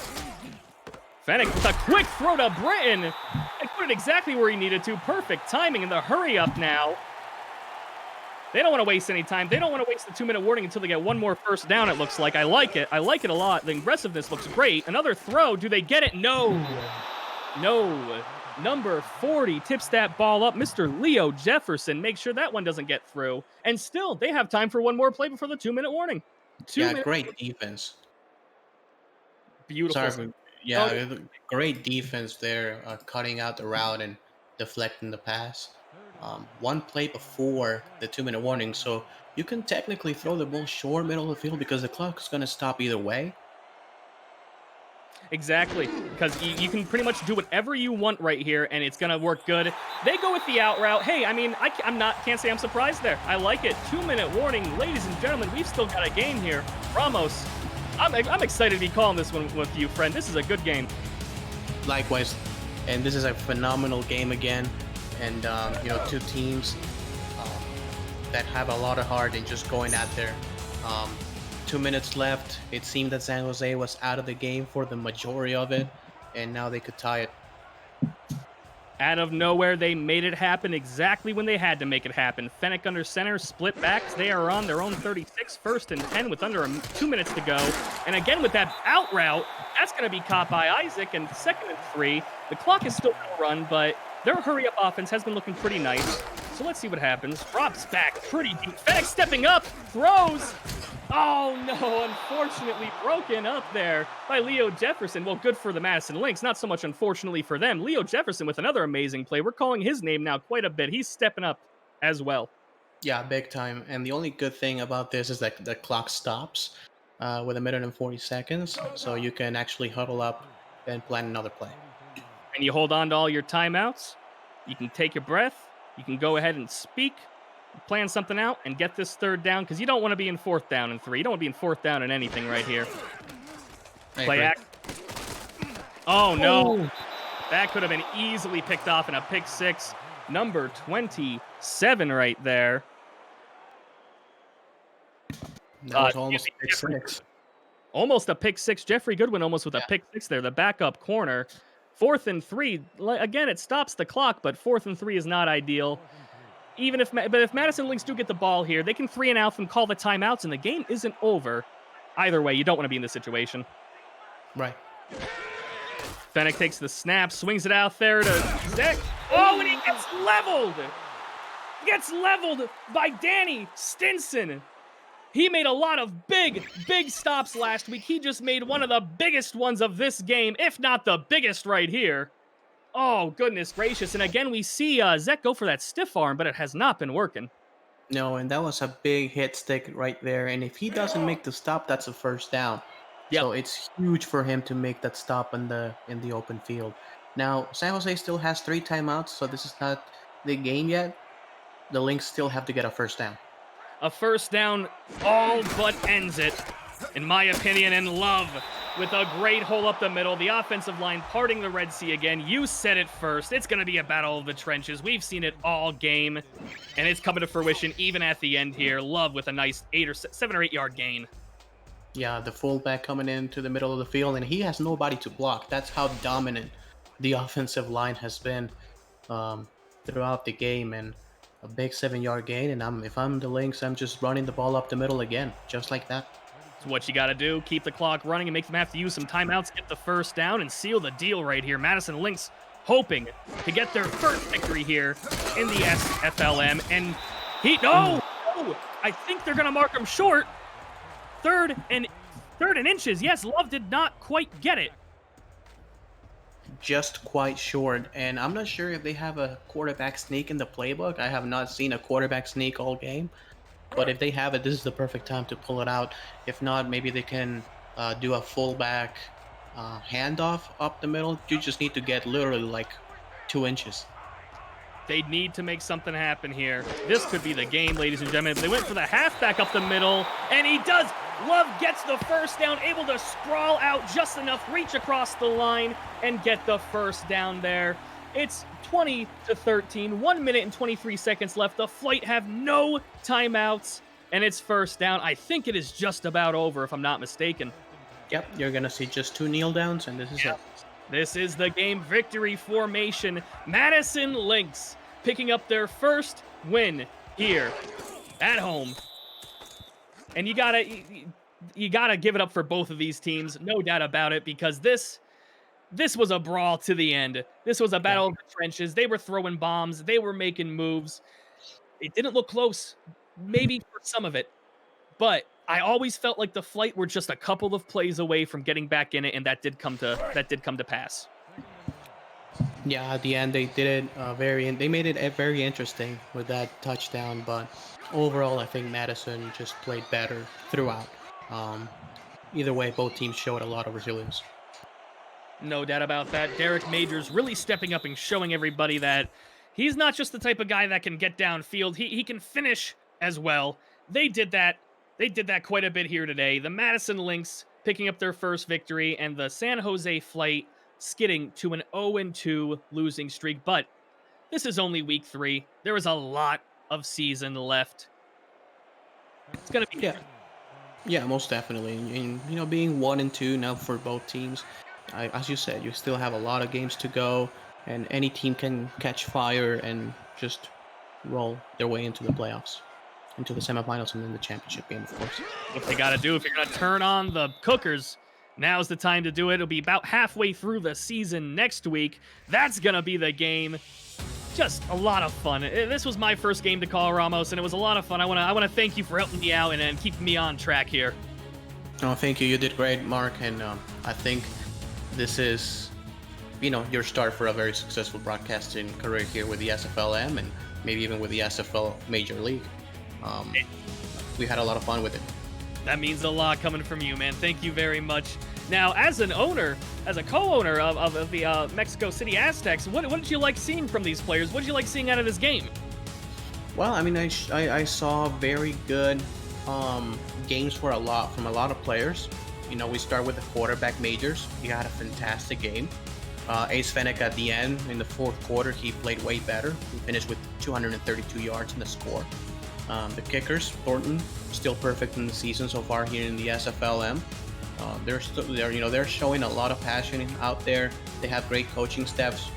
S1: Fennec with a quick throw to Britton and put it exactly where he needed to. Perfect timing in the hurry up now. They don't want to waste any time. They don't want to waste the 2-minute warning until they get one more first down, it looks like. I like it. I like it a lot. The aggressiveness looks great. Another throw. Do they get it? No. No. Number 40 tips that ball up. Mr. Leo Jefferson makes sure that one doesn't get through. And still, they have time for one more play before the 2-minute warning.
S2: Great defense.
S1: Beautiful.
S2: Sorry, yeah, great defense there, cutting out the route and deflecting the pass. One play before the 2-minute warning, so you can technically throw the ball short middle of the field because the clock is going to stop either way.
S1: Exactly, because you can pretty much do whatever you want right here, and it's gonna work good. They go with the out route. Hey, I mean, can't say I'm surprised there. I like it. 2-minute warning, ladies and gentlemen. We've still got a game here. Ramos, I'm excited to be calling this one with you, friend. This is a good game.
S2: Likewise, and this is a phenomenal game again. And two teams that have a lot of heart and just going at there. 2 minutes left. It seemed that San Jose was out of the game for the majority of it, and now they could tie it.
S1: Out of nowhere, they made it happen exactly when they had to make it happen. Fennec under center, split backs. They are on their own 36, 1st and 10 with under 2 minutes to go. And again, with that out route, that's going to be caught by Isaac, and 2nd and 3. The clock is still going to run, but their hurry-up offense has been looking pretty nice. So let's see what happens. Drops back pretty deep. Fennec stepping up, throws. Oh, no, unfortunately broken up there by Leo Jefferson. Well, good for the Madison Lynx, not so much unfortunately for them. Leo Jefferson with another amazing play. We're calling his name now quite a bit. He's stepping up as well.
S2: Yeah, big time. And the only good thing about this is that the clock stops with 1 minute and 40 seconds, so you can actually huddle up and plan another play.
S1: And you hold on to all your timeouts. You can take your breath. You can go ahead and speak. Plan something out and get this 3rd down, because you don't want to be in 4th down and 3. You don't want to be in 4th down in anything right here. Play act. Oh, no. That could have been easily picked off in a pick 6. Number 27 right there.
S2: That was almost a pick 6.
S1: Almost a pick 6. Jeffrey Goodwin almost with a pick 6 there. The backup corner. 4th and 3. Again, it stops the clock, but 4th and 3 is not ideal. But if Madison Lynx do get the ball here, they can 3 and out and call the timeouts, and the game isn't over. Either way, you don't want to be in this situation.
S2: Right.
S1: Fennec takes the snap, swings it out there to Zach. Oh, and he gets leveled! Gets leveled by Danny Stinson. He made a lot of big stops last week. He just made one of the biggest ones of this game, if not the biggest right here. Oh, goodness gracious. And again, we see Zek go for that stiff arm, but it has not been working.
S2: No, and that was a big hit stick right there. And if he doesn't make the stop, that's a 1st down. Yep. So it's huge for him to make that stop in the open field. Now, San Jose still has 3 timeouts, so this is not the game yet. The Lynx still have to get a 1st down.
S1: A 1st down all but ends it, in my opinion, and Love with a great hole up the middle. The offensive line parting the Red Sea again. You said it first. It's going to be a battle of the trenches. We've seen it all game, and it's coming to fruition even at the end here. Love with a nice 7 or 8 yard gain.
S2: Yeah, the fullback coming into the middle of the field, and he has nobody to block. That's how dominant the offensive line has been throughout the game, and a big 7-yard gain. And if I'm the Lynx, I'm just running the ball up the middle again, just like that.
S1: It's what you got to do. Keep the clock running and make them have to use some timeouts, get the 1st down, and seal the deal right here. Madison Lynx hoping to get their first victory here in the SFLm. And no! I think they're going to mark him short. 3rd and inches. Yes, Love did not quite get it.
S2: Just quite short. And I'm not sure if they have a quarterback sneak in the playbook. I have not seen a quarterback sneak all game. But if they have it, this is the perfect time to pull it out. If not, maybe they can do a fullback handoff up the middle. You just need to get literally like 2 inches.
S1: They need to make something happen here. This could be the game, ladies and gentlemen. They went for the halfback up the middle, and he does. Love gets the 1st down, able to sprawl out just enough, reach across the line, and get the 1st down there. It's 20-13, 1 minute and 23 seconds left. The Flight have no timeouts, and it's first down. I think it is just about over, if I'm not mistaken.
S2: Yep, you're gonna see just 2 kneel downs, and this is it.
S1: This is the game victory formation. Madison Lynx picking up their first win here at home. And you gotta give it up for both of these teams, no doubt about it, because this was a brawl to the end. This was a battle of the trenches. They were throwing bombs. They were making moves. It didn't look close, maybe for some of it, but I always felt like the Flight were just a couple of plays away from getting back in it, and that did come to pass.
S2: Yeah, at the end they did it they made it very interesting with that touchdown, but overall I think Madison just played better throughout. Either way, both teams showed a lot of resilience.
S1: No doubt about that. Derek Majors really stepping up and showing everybody that he's not just the type of guy that can get downfield. He can finish as well. They did that. They did that quite a bit here today. The Madison Lynx picking up their first victory, and the San Jose Flight skidding to an 0-2 losing streak. But this is only week 3. There is a lot of season left. It's gonna be
S2: Yeah, most definitely. And being 1-2 now for both teams, as you said, you still have a lot of games to go, and any team can catch fire and just roll their way into the playoffs, into the semifinals, and then the championship game, of course.
S1: what they got to do. If you're going to turn on the cookers, now's the time to do it. It'll be about halfway through the season next week. That's going to be the game. Just a lot of fun. This was my first game to call, Ramos, and it was a lot of fun. I want to thank you for helping me out and keeping me on track here.
S2: Oh, thank you. You did great, Mark, and I think this is, your start for a very successful broadcasting career here with the SFLm and maybe even with the SFL Major League. We had a lot of fun with it.
S1: That means a lot coming from you, man. Thank you very much. Now, as a co-owner of the Mexico City Aztecs, what did you like seeing from these players? What did you like seeing out of this game?
S2: Well, I mean, I saw very good games from a lot of players. We start with the quarterback Majors. He had a fantastic game. Ace Fennec at the end in the fourth quarter, he played way better. He finished with 232 yards in the score. The kickers, Thornton, still perfect in the season so far here in the SFLm. They're showing a lot of passion out there. They have great coaching staffs.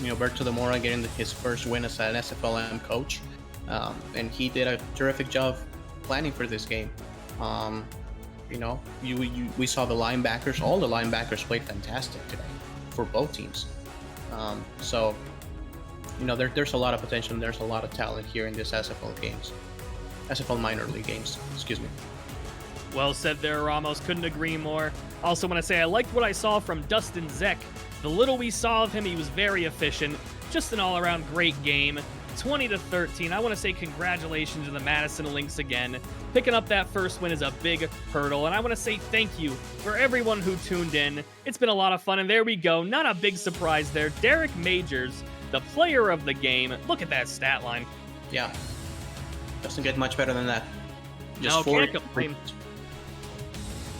S2: Berto Demora getting his first win as an SFLm coach, and he did a terrific job planning for this game. We saw the linebackers. All the linebackers played fantastic today for both teams. There's a lot of potential and there's a lot of talent here in this SFL minor league games. Excuse me.
S1: Well said there, Ramos. Couldn't agree more. Also want to say I liked what I saw from Dustin Zeck. The little we saw of him, he was very efficient. Just an all-around great game. 20-13. I want to say congratulations to the Madison Lynx again. Picking up that first win is a big hurdle, and I want to say thank you for everyone who tuned in. It's been a lot of fun, and there we go. Not a big surprise there. Derek Majors, the player of the game. Look at that stat line.
S2: Yeah. Doesn't get much better than that.
S1: No, can't complain.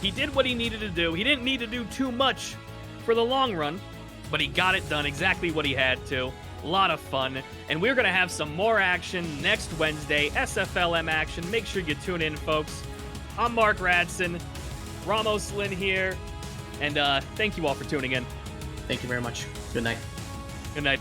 S1: He did what he needed to do. He didn't need to do too much for the long run, but he got it done exactly what he had to. A lot of fun, and we're going to have some more action next Wednesday, SFLm action. Make sure you tune in, folks. I'm Mark Radson, Ramos Lynn here, and thank you all for tuning in.
S2: Thank you very much. Good night.
S1: Good night.